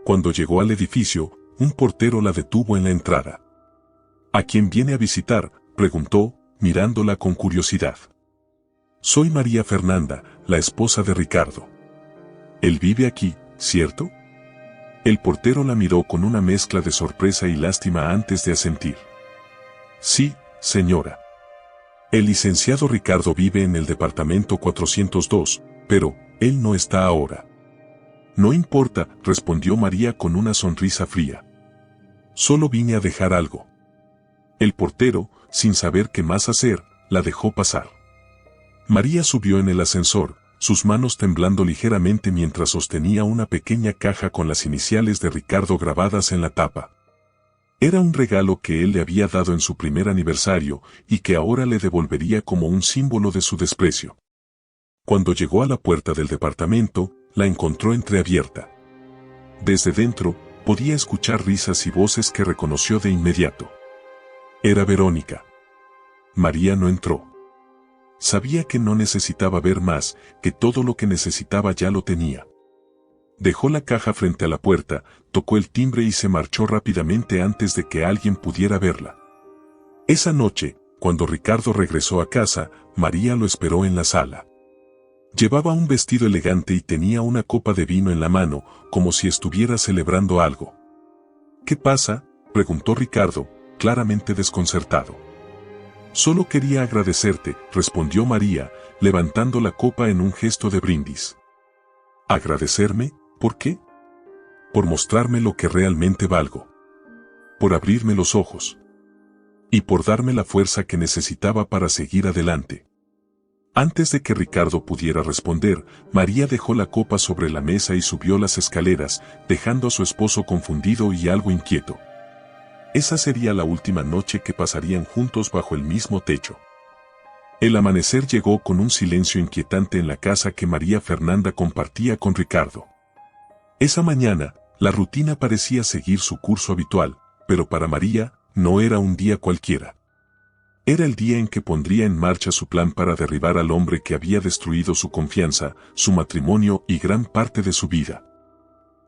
Cuando llegó al edificio, un portero la detuvo en la entrada. «¿A quién viene a visitar?», preguntó, mirándola con curiosidad. «Soy María Fernanda, la esposa de Ricardo. Él vive aquí, ¿cierto?». El portero la miró con una mezcla de sorpresa y lástima antes de asentir. «Sí, señora. El licenciado Ricardo vive en el departamento 402, pero él no está ahora. No importa, respondió María con una sonrisa fría. Solo vine a dejar algo. El portero, sin saber qué más hacer, la dejó pasar. María subió en el ascensor, sus manos temblando ligeramente mientras sostenía una pequeña caja con las iniciales de Ricardo grabadas en la tapa. Era un regalo que él le había dado en su primer aniversario y que ahora le devolvería como un símbolo de su desprecio. Cuando llegó a la puerta del departamento, la encontró entreabierta. Desde dentro, podía escuchar risas y voces que reconoció de inmediato. Era Verónica. María no entró. Sabía que no necesitaba ver más, que todo lo que necesitaba ya lo tenía. Dejó la caja frente a la puerta, tocó el timbre y se marchó rápidamente antes de que alguien pudiera verla. Esa noche, cuando Ricardo regresó a casa, María lo esperó en la sala. Llevaba un vestido elegante y tenía una copa de vino en la mano, como si estuviera celebrando algo. ¿Qué pasa?, preguntó Ricardo, claramente desconcertado. Solo quería agradecerte, respondió María, levantando la copa en un gesto de brindis. ¿Agradecerme? ¿Por qué? Por mostrarme lo que realmente valgo. Por abrirme los ojos. Y por darme la fuerza que necesitaba para seguir adelante. Antes de que Ricardo pudiera responder, María dejó la copa sobre la mesa y subió las escaleras, dejando a su esposo confundido y algo inquieto. Esa sería la última noche que pasarían juntos bajo el mismo techo. El amanecer llegó con un silencio inquietante en la casa que María Fernanda compartía con Ricardo. Esa mañana, la rutina parecía seguir su curso habitual, pero para María, no era un día cualquiera. Era el día en que pondría en marcha su plan para derribar al hombre que había destruido su confianza, su matrimonio y gran parte de su vida.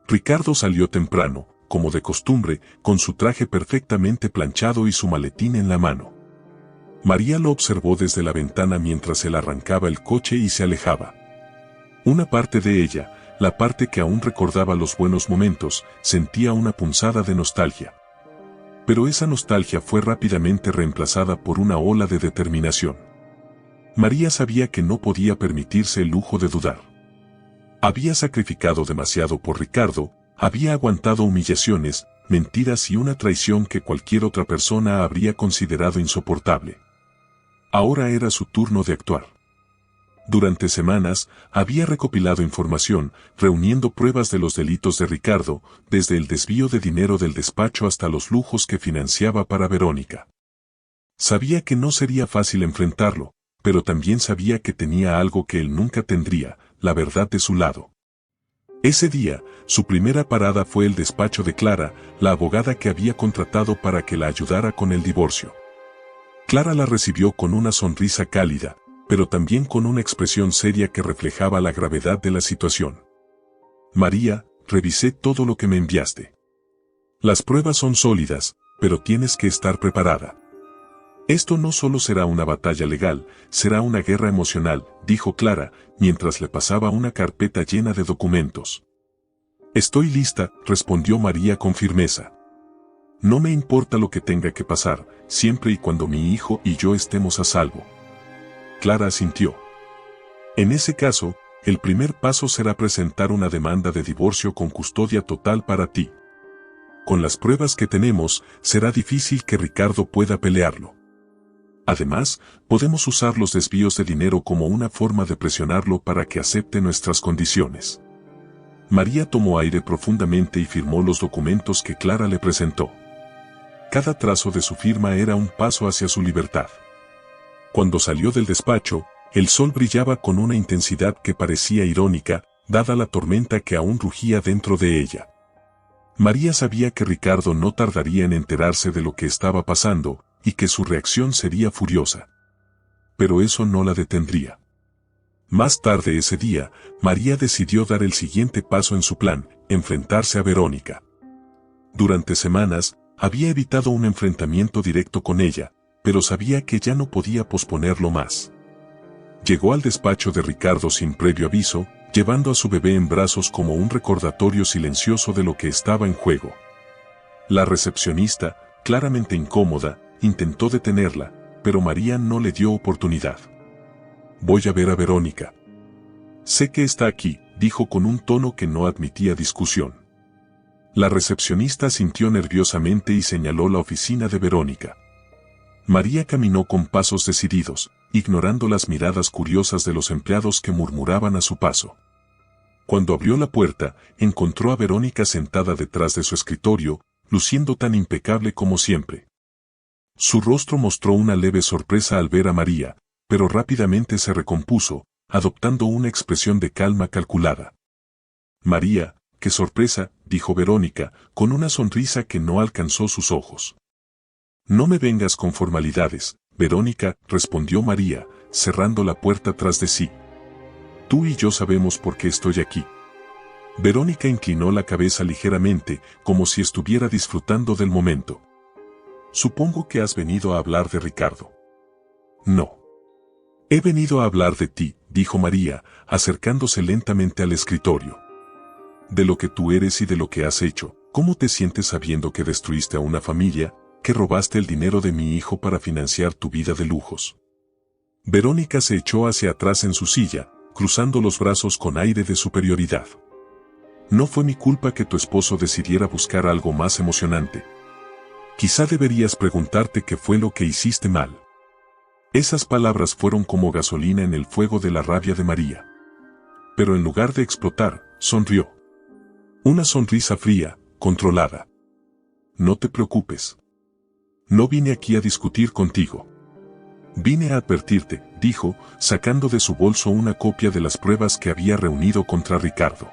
Ricardo salió temprano, como de costumbre, con su traje perfectamente planchado y su maletín en la mano. María lo observó desde la ventana mientras él arrancaba el coche y se alejaba. Una parte de ella, la parte que aún recordaba los buenos momentos, sentía una punzada de nostalgia. Pero esa nostalgia fue rápidamente reemplazada por una ola de determinación. María sabía que no podía permitirse el lujo de dudar. Había sacrificado demasiado por Ricardo, había aguantado humillaciones, mentiras y una traición que cualquier otra persona habría considerado insoportable. Ahora era su turno de actuar. Durante semanas, había recopilado información, reuniendo pruebas de los delitos de Ricardo, desde el desvío de dinero del despacho hasta los lujos que financiaba para Verónica. Sabía que no sería fácil enfrentarlo, pero también sabía que tenía algo que él nunca tendría, la verdad de su lado. Ese día, su primera parada fue el despacho de Clara, la abogada que había contratado para que la ayudara con el divorcio. Clara la recibió con una sonrisa cálida, pero también con una expresión seria que reflejaba la gravedad de la situación. María, revisé todo lo que me enviaste. Las pruebas son sólidas, pero tienes que estar preparada. Esto no solo será una batalla legal, será una guerra emocional, dijo Clara, mientras le pasaba una carpeta llena de documentos. Estoy lista, respondió María con firmeza. No me importa lo que tenga que pasar, siempre y cuando mi hijo y yo estemos a salvo. Clara asintió. En ese caso, el primer paso será presentar una demanda de divorcio con custodia total para ti. Con las pruebas que tenemos, será difícil que Ricardo pueda pelearlo. Además, podemos usar los desvíos de dinero como una forma de presionarlo para que acepte nuestras condiciones. María tomó aire profundamente y firmó los documentos que Clara le presentó. Cada trazo de su firma era un paso hacia su libertad. Cuando salió del despacho, el sol brillaba con una intensidad que parecía irónica, dada la tormenta que aún rugía dentro de ella. María sabía que Ricardo no tardaría en enterarse de lo que estaba pasando, y que su reacción sería furiosa. Pero eso no la detendría. Más tarde ese día, María decidió dar el siguiente paso en su plan, enfrentarse a Verónica. Durante semanas, había evitado un enfrentamiento directo con ella, pero sabía que ya no podía posponerlo más. Llegó al despacho de Ricardo sin previo aviso, llevando a su bebé en brazos como un recordatorio silencioso de lo que estaba en juego. La recepcionista, claramente incómoda, intentó detenerla, pero María no le dio oportunidad. Voy a ver a Verónica. Sé que está aquí, dijo con un tono que no admitía discusión. La recepcionista asintió nerviosamente y señaló la oficina de Verónica. María caminó con pasos decididos, ignorando las miradas curiosas de los empleados que murmuraban a su paso. Cuando abrió la puerta, encontró a Verónica sentada detrás de su escritorio, luciendo tan impecable como siempre. Su rostro mostró una leve sorpresa al ver a María, pero rápidamente se recompuso, adoptando una expresión de calma calculada. «María, qué sorpresa», dijo Verónica, con una sonrisa que no alcanzó sus ojos. «No me vengas con formalidades, Verónica», respondió María, cerrando la puerta tras de sí. «Tú y yo sabemos por qué estoy aquí». Verónica inclinó la cabeza ligeramente, como si estuviera disfrutando del momento. «Supongo que has venido a hablar de Ricardo». «No. He venido a hablar de ti», dijo María, acercándose lentamente al escritorio. «De lo que tú eres y de lo que has hecho. ¿Cómo te sientes sabiendo que destruiste a una familia, que robaste el dinero de mi hijo para financiar tu vida de lujos?» Verónica se echó hacia atrás en su silla, cruzando los brazos con aire de superioridad. «No fue mi culpa que tu esposo decidiera buscar algo más emocionante. Quizá deberías preguntarte qué fue lo que hiciste mal». Esas palabras fueron como gasolina en el fuego de la rabia de María. Pero en lugar de explotar, sonrió. Una sonrisa fría, controlada. «No te preocupes. No vine aquí a discutir contigo. Vine a advertirte», dijo, sacando de su bolso una copia de las pruebas que había reunido contra Ricardo.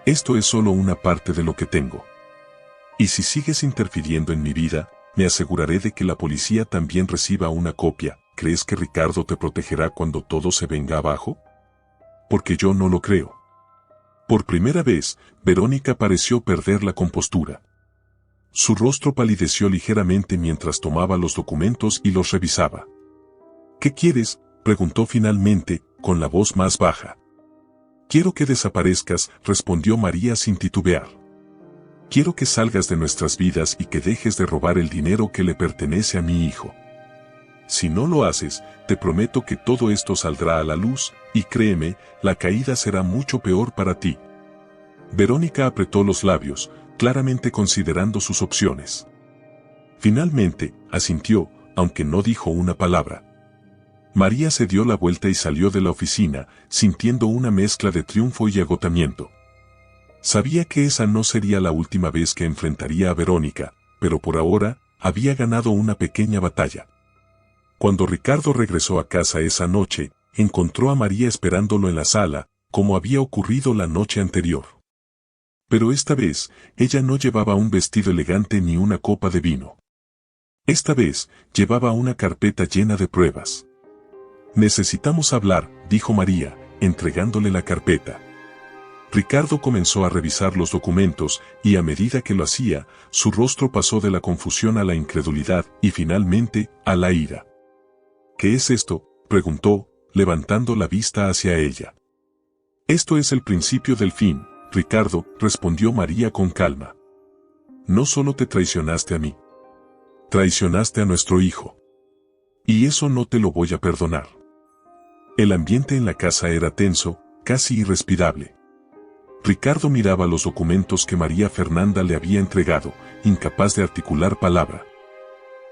«Esto es solo una parte de lo que tengo. Y si sigues interfiriendo en mi vida, me aseguraré de que la policía también reciba una copia». ¿Crees que Ricardo te protegerá cuando todo se venga abajo? Porque yo no lo creo. Por primera vez, Verónica pareció perder la compostura. Su rostro palideció ligeramente mientras tomaba los documentos y los revisaba. «¿Qué quieres?», preguntó finalmente, con la voz más baja. «Quiero que desaparezcas», respondió María sin titubear. «Quiero que salgas de nuestras vidas y que dejes de robar el dinero que le pertenece a mi hijo. Si no lo haces, te prometo que todo esto saldrá a la luz, y créeme, la caída será mucho peor para ti». Verónica apretó los labios, claramente considerando sus opciones. Finalmente, asintió, aunque no dijo una palabra. María se dio la vuelta y salió de la oficina, sintiendo una mezcla de triunfo y agotamiento. Sabía que esa no sería la última vez que enfrentaría a Verónica, pero por ahora, había ganado una pequeña batalla. Cuando Ricardo regresó a casa esa noche, encontró a María esperándolo en la sala, como había ocurrido la noche anterior. Pero esta vez, ella no llevaba un vestido elegante ni una copa de vino. Esta vez, llevaba una carpeta llena de pruebas. «Necesitamos hablar», dijo María, entregándole la carpeta. Ricardo comenzó a revisar los documentos, y a medida que lo hacía, su rostro pasó de la confusión a la incredulidad y finalmente, a la ira. «¿Qué es esto?», preguntó, levantando la vista hacia ella. «Esto es el principio del fin, Ricardo», respondió María con calma. «No solo te traicionaste a mí. Traicionaste a nuestro hijo. Y eso no te lo voy a perdonar». El ambiente en la casa era tenso, casi irrespirable. Ricardo miraba los documentos que María Fernanda le había entregado, incapaz de articular palabra.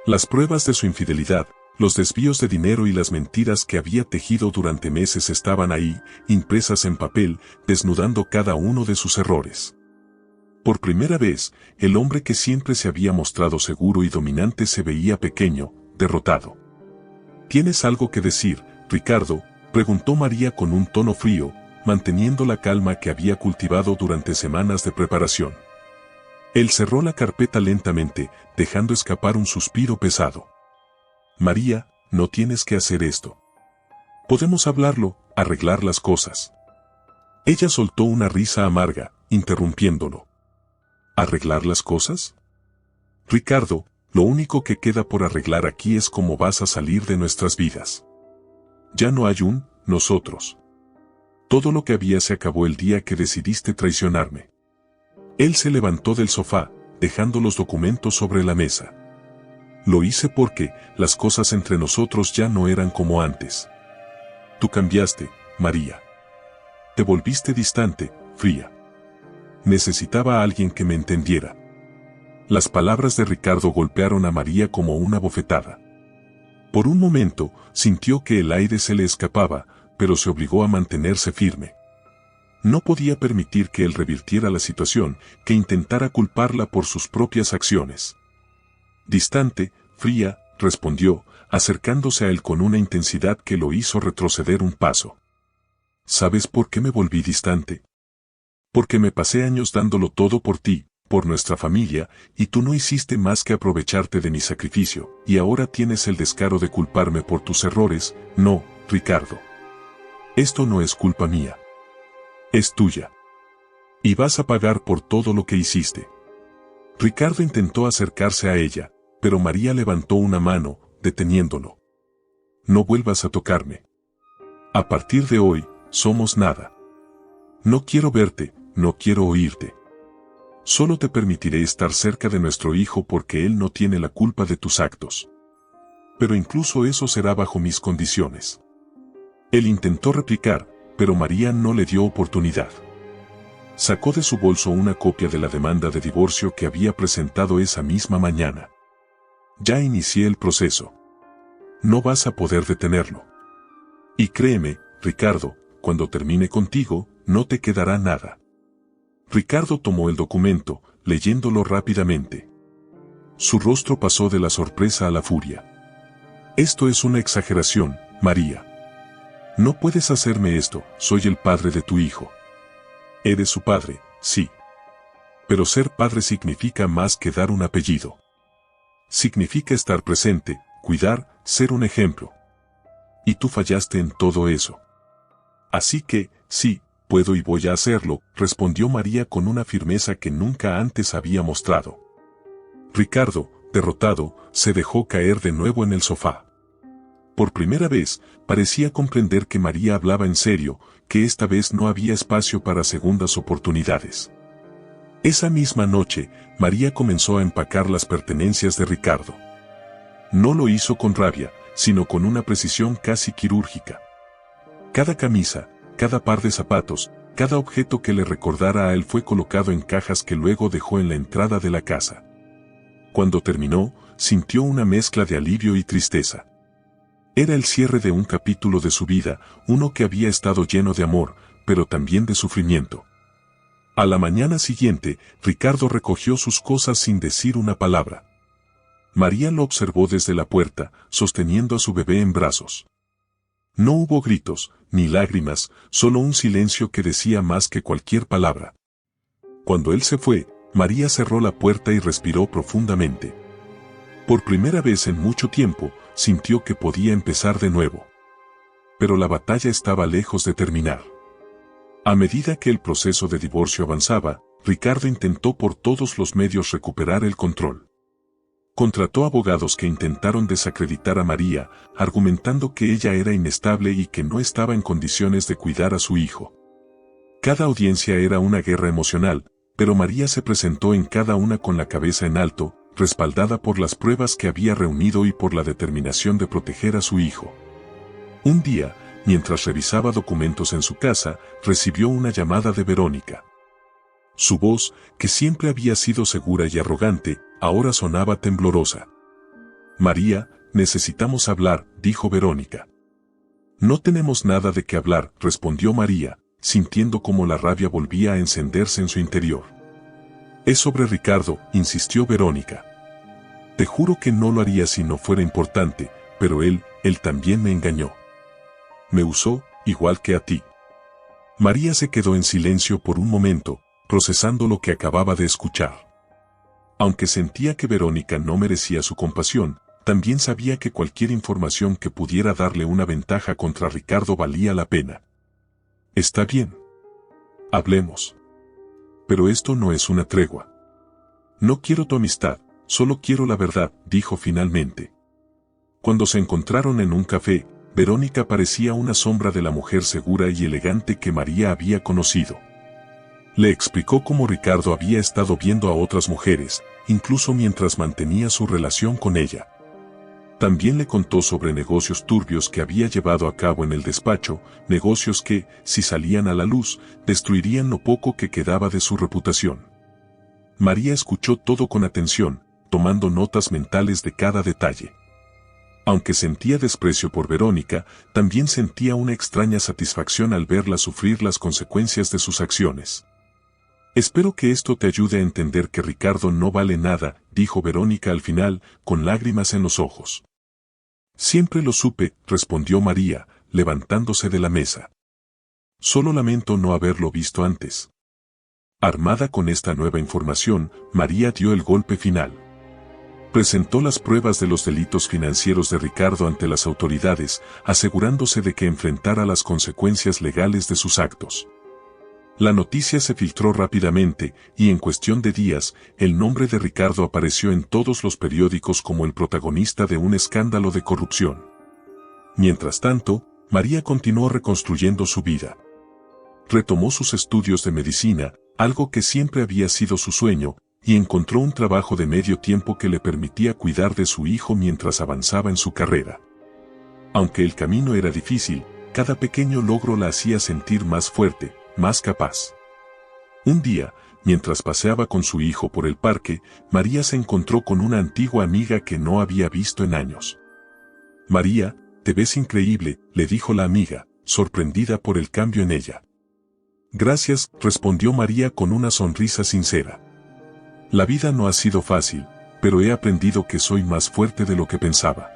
Las pruebas de su infidelidad, los desvíos de dinero y las mentiras que había tejido durante meses estaban ahí, impresas en papel, desnudando cada uno de sus errores. Por primera vez, el hombre que siempre se había mostrado seguro y dominante se veía pequeño, derrotado. «¿Tienes algo que decir, Ricardo?», preguntó María con un tono frío, manteniendo la calma que había cultivado durante semanas de preparación. Él cerró la carpeta lentamente, dejando escapar un suspiro pesado. «María, no tienes que hacer esto. Podemos hablarlo, arreglar las cosas». Ella soltó una risa amarga, interrumpiéndolo. «¿Arreglar las cosas? Ricardo, lo único que queda por arreglar aquí es cómo vas a salir de nuestras vidas. Ya no hay nosotros. Todo lo que había se acabó el día que decidiste traicionarme». Él se levantó del sofá, dejando los documentos sobre la mesa. «Lo hice porque las cosas entre nosotros ya no eran como antes. Tú cambiaste, María. Te volviste distante, fría. Necesitaba a alguien que me entendiera. Las palabras de Ricardo golpearon a María como una bofetada. Por un momento, sintió que el aire se le escapaba, pero se obligó a mantenerse firme. No podía permitir que él revirtiera la situación, que intentara culparla por sus propias acciones. Distante, fría, respondió, acercándose a él con una intensidad que lo hizo retroceder un paso. ¿Sabes por qué me volví distante? Porque me pasé años dándolo todo por ti, por nuestra familia, y tú no hiciste más que aprovecharte de mi sacrificio, y ahora tienes el descaro de culparme por tus errores. No, Ricardo. Esto no es culpa mía. Es tuya. Y vas a pagar por todo lo que hiciste. Ricardo intentó acercarse a ella, pero María levantó una mano, deteniéndolo. No vuelvas a tocarme. A partir de hoy, somos nada. No quiero verte, no quiero oírte. Solo te permitiré estar cerca de nuestro hijo porque él no tiene la culpa de tus actos. Pero incluso eso será bajo mis condiciones. Él intentó replicar, pero María no le dio oportunidad. Sacó de su bolso una copia de la demanda de divorcio que había presentado esa misma mañana. Ya inicié el proceso. No vas a poder detenerlo. Y créeme, Ricardo, cuando termine contigo, no te quedará nada. Ricardo tomó el documento, leyéndolo rápidamente. Su rostro pasó de la sorpresa a la furia. Esto es una exageración, María. No puedes hacerme esto, soy el padre de tu hijo. Eres su padre, sí. Pero ser padre significa más que dar un apellido. Significa estar presente, cuidar, ser un ejemplo. Y tú fallaste en todo eso. Así que, sí, puedo y voy a hacerlo, respondió María con una firmeza que nunca antes había mostrado. Ricardo, derrotado, se dejó caer de nuevo en el sofá. Por primera vez, parecía comprender que María hablaba en serio, que esta vez no había espacio para segundas oportunidades. Esa misma noche, María comenzó a empacar las pertenencias de Ricardo. No lo hizo con rabia, sino con una precisión casi quirúrgica. Cada camisa, cada par de zapatos, cada objeto que le recordara a él fue colocado en cajas que luego dejó en la entrada de la casa. Cuando terminó, sintió una mezcla de alivio y tristeza. Era el cierre de un capítulo de su vida, uno que había estado lleno de amor, pero también de sufrimiento. A la mañana siguiente, Ricardo recogió sus cosas sin decir una palabra. María lo observó desde la puerta, sosteniendo a su bebé en brazos. No hubo gritos, ni lágrimas, solo un silencio que decía más que cualquier palabra. Cuando él se fue, María cerró la puerta y respiró profundamente. Por primera vez en mucho tiempo, sintió que podía empezar de nuevo. Pero la batalla estaba lejos de terminar. A medida que el proceso de divorcio avanzaba, Ricardo intentó por todos los medios recuperar el control. Contrató abogados que intentaron desacreditar a María, argumentando que ella era inestable y que no estaba en condiciones de cuidar a su hijo. Cada audiencia era una guerra emocional, pero María se presentó en cada una con la cabeza en alto, respaldada por las pruebas que había reunido y por la determinación de proteger a su hijo. Un día, mientras revisaba documentos en su casa, recibió una llamada de Verónica. Su voz, que siempre había sido segura y arrogante, ahora sonaba temblorosa. María, necesitamos hablar, dijo Verónica. No tenemos nada de qué hablar, respondió María, sintiendo cómo la rabia volvía a encenderse en su interior. Es sobre Ricardo, insistió Verónica. Te juro que no lo haría si no fuera importante, pero él también me engañó. Me usó, igual que a ti. María se quedó en silencio por un momento, procesando lo que acababa de escuchar. Aunque sentía que Verónica no merecía su compasión, también sabía que cualquier información que pudiera darle una ventaja contra Ricardo valía la pena. Está bien. Hablemos. Pero esto no es una tregua. No quiero tu amistad, solo quiero la verdad, dijo finalmente. Cuando se encontraron en un café, Verónica parecía una sombra de la mujer segura y elegante que María había conocido. Le explicó cómo Ricardo había estado viendo a otras mujeres, incluso mientras mantenía su relación con ella. También le contó sobre negocios turbios que había llevado a cabo en el despacho, negocios que, si salían a la luz, destruirían lo poco que quedaba de su reputación. María escuchó todo con atención, tomando notas mentales de cada detalle. Aunque sentía desprecio por Verónica, también sentía una extraña satisfacción al verla sufrir las consecuencias de sus acciones. «Espero que esto te ayude a entender que Ricardo no vale nada», dijo Verónica al final, con lágrimas en los ojos. «Siempre lo supe», respondió María, levantándose de la mesa. «Solo lamento no haberlo visto antes». Armada con esta nueva información, María dio el golpe final. Presentó las pruebas de los delitos financieros de Ricardo ante las autoridades, asegurándose de que enfrentara las consecuencias legales de sus actos. La noticia se filtró rápidamente, y en cuestión de días, el nombre de Ricardo apareció en todos los periódicos como el protagonista de un escándalo de corrupción. Mientras tanto, María continuó reconstruyendo su vida. Retomó sus estudios de medicina, algo que siempre había sido su sueño, y encontró un trabajo de medio tiempo que le permitía cuidar de su hijo mientras avanzaba en su carrera. Aunque el camino era difícil, cada pequeño logro la hacía sentir más fuerte, más capaz. Un día, mientras paseaba con su hijo por el parque, María se encontró con una antigua amiga que no había visto en años. «María, te ves increíble», le dijo la amiga, sorprendida por el cambio en ella. «Gracias», respondió María con una sonrisa sincera. «La vida no ha sido fácil, pero he aprendido que soy más fuerte de lo que pensaba».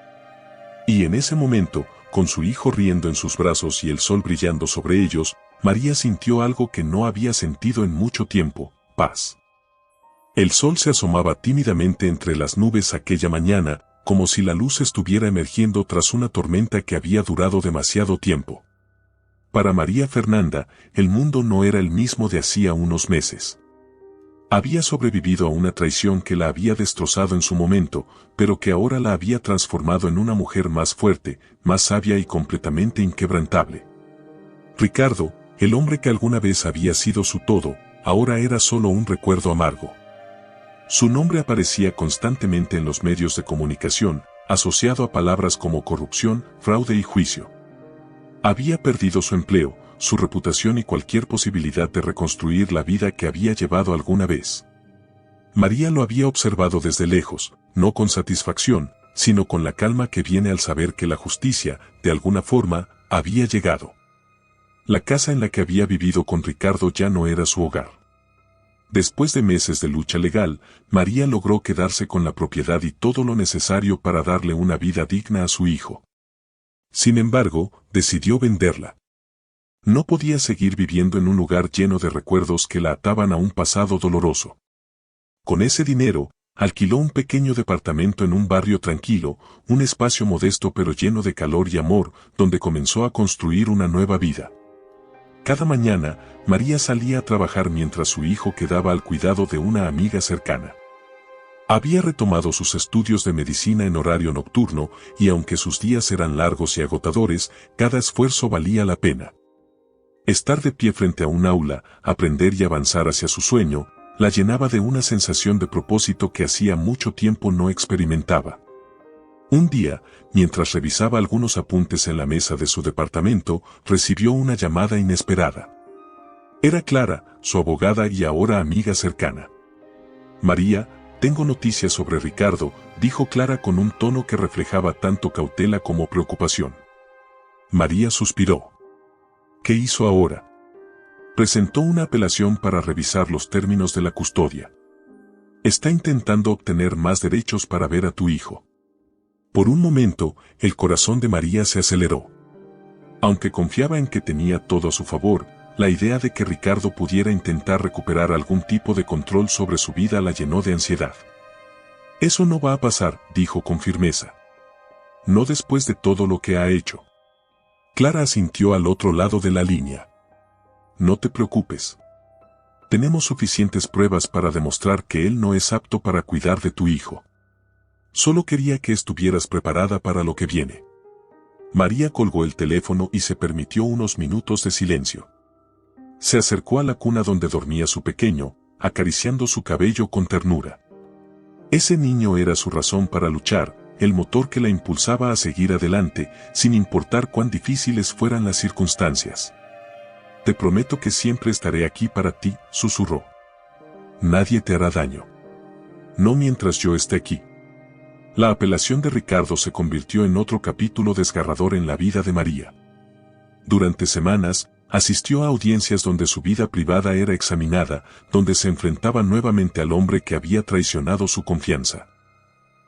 Y en ese momento, con su hijo riendo en sus brazos y el sol brillando sobre ellos, María sintió algo que no había sentido en mucho tiempo: paz. El sol se asomaba tímidamente entre las nubes aquella mañana, como si la luz estuviera emergiendo tras una tormenta que había durado demasiado tiempo. Para María Fernanda, el mundo no era el mismo de hacía unos meses. Había sobrevivido a una traición que la había destrozado en su momento, pero que ahora la había transformado en una mujer más fuerte, más sabia y completamente inquebrantable. Ricardo, el hombre que alguna vez había sido su todo, ahora era solo un recuerdo amargo. Su nombre aparecía constantemente en los medios de comunicación, asociado a palabras como corrupción, fraude y juicio. Había perdido su empleo, su reputación y cualquier posibilidad de reconstruir la vida que había llevado alguna vez. María lo había observado desde lejos, no con satisfacción, sino con la calma que viene al saber que la justicia, de alguna forma, había llegado. La casa en la que había vivido con Ricardo ya no era su hogar. Después de meses de lucha legal, María logró quedarse con la propiedad y todo lo necesario para darle una vida digna a su hijo. Sin embargo, decidió venderla. No podía seguir viviendo en un lugar lleno de recuerdos que la ataban a un pasado doloroso. Con ese dinero, alquiló un pequeño departamento en un barrio tranquilo, un espacio modesto pero lleno de calor y amor, donde comenzó a construir una nueva vida. Cada mañana, María salía a trabajar mientras su hijo quedaba al cuidado de una amiga cercana. Había retomado sus estudios de medicina en horario nocturno, y aunque sus días eran largos y agotadores, cada esfuerzo valía la pena. Estar de pie frente a un aula, aprender y avanzar hacia su sueño, la llenaba de una sensación de propósito que hacía mucho tiempo no experimentaba. Un día, mientras revisaba algunos apuntes en la mesa de su departamento, recibió una llamada inesperada. Era Clara, su abogada y ahora amiga cercana. «María, tengo noticias sobre Ricardo», dijo Clara con un tono que reflejaba tanto cautela como preocupación. María suspiró. «¿Qué hizo ahora?» «Presentó una apelación para revisar los términos de la custodia. Está intentando obtener más derechos para ver a tu hijo». Por un momento, el corazón de María se aceleró. Aunque confiaba en que tenía todo a su favor, la idea de que Ricardo pudiera intentar recuperar algún tipo de control sobre su vida la llenó de ansiedad. «Eso no va a pasar», dijo con firmeza. «No después de todo lo que ha hecho». Clara asintió al otro lado de la línea. «No te preocupes. Tenemos suficientes pruebas para demostrar que él no es apto para cuidar de tu hijo. Solo quería que estuvieras preparada para lo que viene». María colgó el teléfono y se permitió unos minutos de silencio. Se acercó a la cuna donde dormía su pequeño, acariciando su cabello con ternura. Ese niño era su razón para luchar, el motor que la impulsaba a seguir adelante, sin importar cuán difíciles fueran las circunstancias. Te prometo que siempre estaré aquí para ti, susurró. Nadie te hará daño. No mientras yo esté aquí. La apelación de Ricardo se convirtió en otro capítulo desgarrador en la vida de María. Durante semanas, asistió a audiencias donde su vida privada era examinada, donde se enfrentaba nuevamente al hombre que había traicionado su confianza.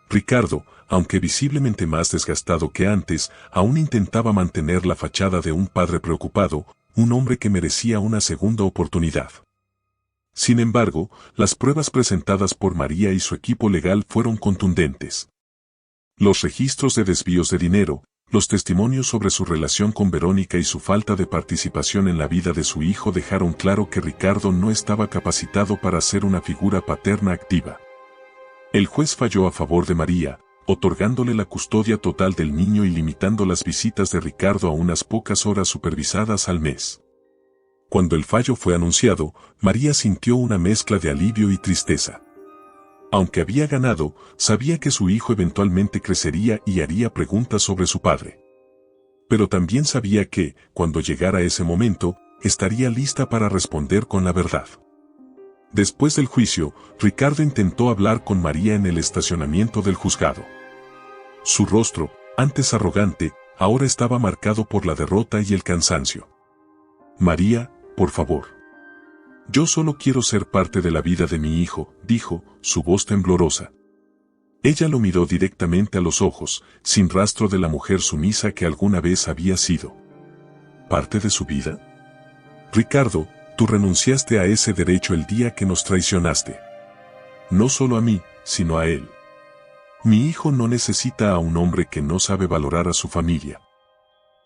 Ricardo, aunque visiblemente más desgastado que antes, aún intentaba mantener la fachada de un padre preocupado, un hombre que merecía una segunda oportunidad. Sin embargo, las pruebas presentadas por María y su equipo legal fueron contundentes. Los registros de desvíos de dinero, los testimonios sobre su relación con Verónica y su falta de participación en la vida de su hijo dejaron claro que Ricardo no estaba capacitado para ser una figura paterna activa. El juez falló a favor de María, otorgándole la custodia total del niño y limitando las visitas de Ricardo a unas pocas horas supervisadas al mes. Cuando el fallo fue anunciado, María sintió una mezcla de alivio y tristeza. Aunque había ganado, sabía que su hijo eventualmente crecería y haría preguntas sobre su padre. Pero también sabía que, cuando llegara ese momento, estaría lista para responder con la verdad. Después del juicio, Ricardo intentó hablar con María en el estacionamiento del juzgado. Su rostro, antes arrogante, ahora estaba marcado por la derrota y el cansancio. María, por favor. Yo solo quiero ser parte de la vida de mi hijo, dijo, su voz temblorosa. Ella lo miró directamente a los ojos, sin rastro de la mujer sumisa que alguna vez había sido. ¿Parte de su vida? Ricardo, tú renunciaste a ese derecho el día que nos traicionaste. No solo a mí, sino a él. Mi hijo no necesita a un hombre que no sabe valorar a su familia.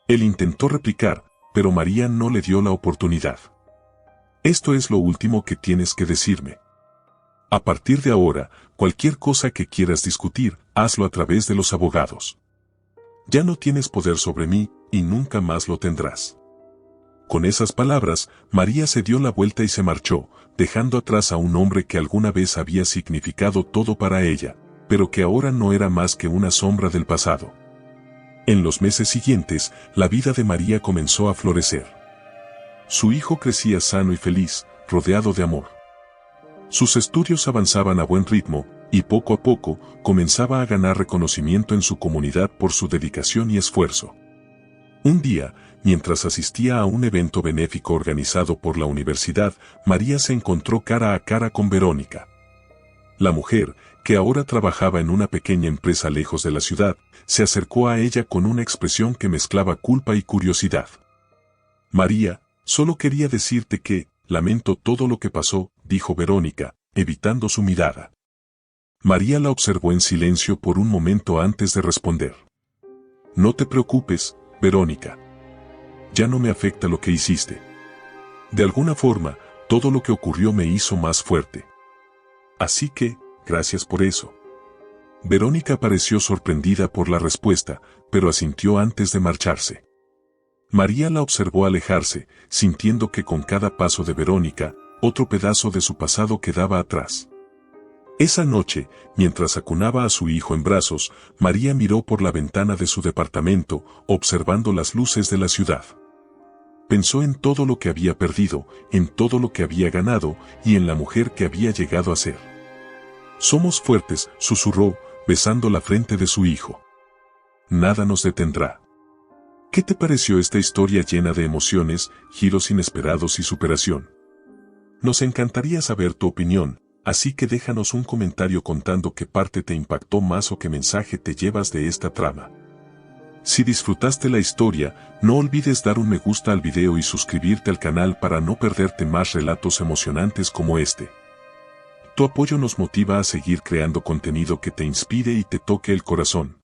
Él intentó replicar, pero María no le dio la oportunidad. Esto es lo último que tienes que decirme. A partir de ahora, cualquier cosa que quieras discutir, hazlo a través de los abogados. Ya no tienes poder sobre mí, y nunca más lo tendrás. Con esas palabras, María se dio la vuelta y se marchó, dejando atrás a un hombre que alguna vez había significado todo para ella, pero que ahora no era más que una sombra del pasado. En los meses siguientes, la vida de María comenzó a florecer. Su hijo crecía sano y feliz, rodeado de amor. Sus estudios avanzaban a buen ritmo, y poco a poco, comenzaba a ganar reconocimiento en su comunidad por su dedicación y esfuerzo. Un día, mientras asistía a un evento benéfico organizado por la universidad, María se encontró cara a cara con Verónica. La mujer, que ahora trabajaba en una pequeña empresa lejos de la ciudad, se acercó a ella con una expresión que mezclaba culpa y curiosidad. María, solo quería decirte que, lamento todo lo que pasó, dijo Verónica, evitando su mirada. María la observó en silencio por un momento antes de responder. No te preocupes, Verónica. Ya no me afecta lo que hiciste. De alguna forma, todo lo que ocurrió me hizo más fuerte. Así que, gracias por eso. Verónica pareció sorprendida por la respuesta, pero asintió antes de marcharse. María la observó alejarse, sintiendo que con cada paso de Verónica, otro pedazo de su pasado quedaba atrás. Esa noche, mientras acunaba a su hijo en brazos, María miró por la ventana de su departamento, observando las luces de la ciudad. Pensó en todo lo que había perdido, en todo lo que había ganado, y en la mujer que había llegado a ser. Somos fuertes, susurró, besando la frente de su hijo. Nada nos detendrá. ¿Qué te pareció esta historia llena de emociones, giros inesperados y superación? Nos encantaría saber tu opinión, así que déjanos un comentario contando qué parte te impactó más o qué mensaje te llevas de esta trama. Si disfrutaste la historia, no olvides dar un me gusta al video y suscribirte al canal para no perderte más relatos emocionantes como este. Tu apoyo nos motiva a seguir creando contenido que te inspire y te toque el corazón.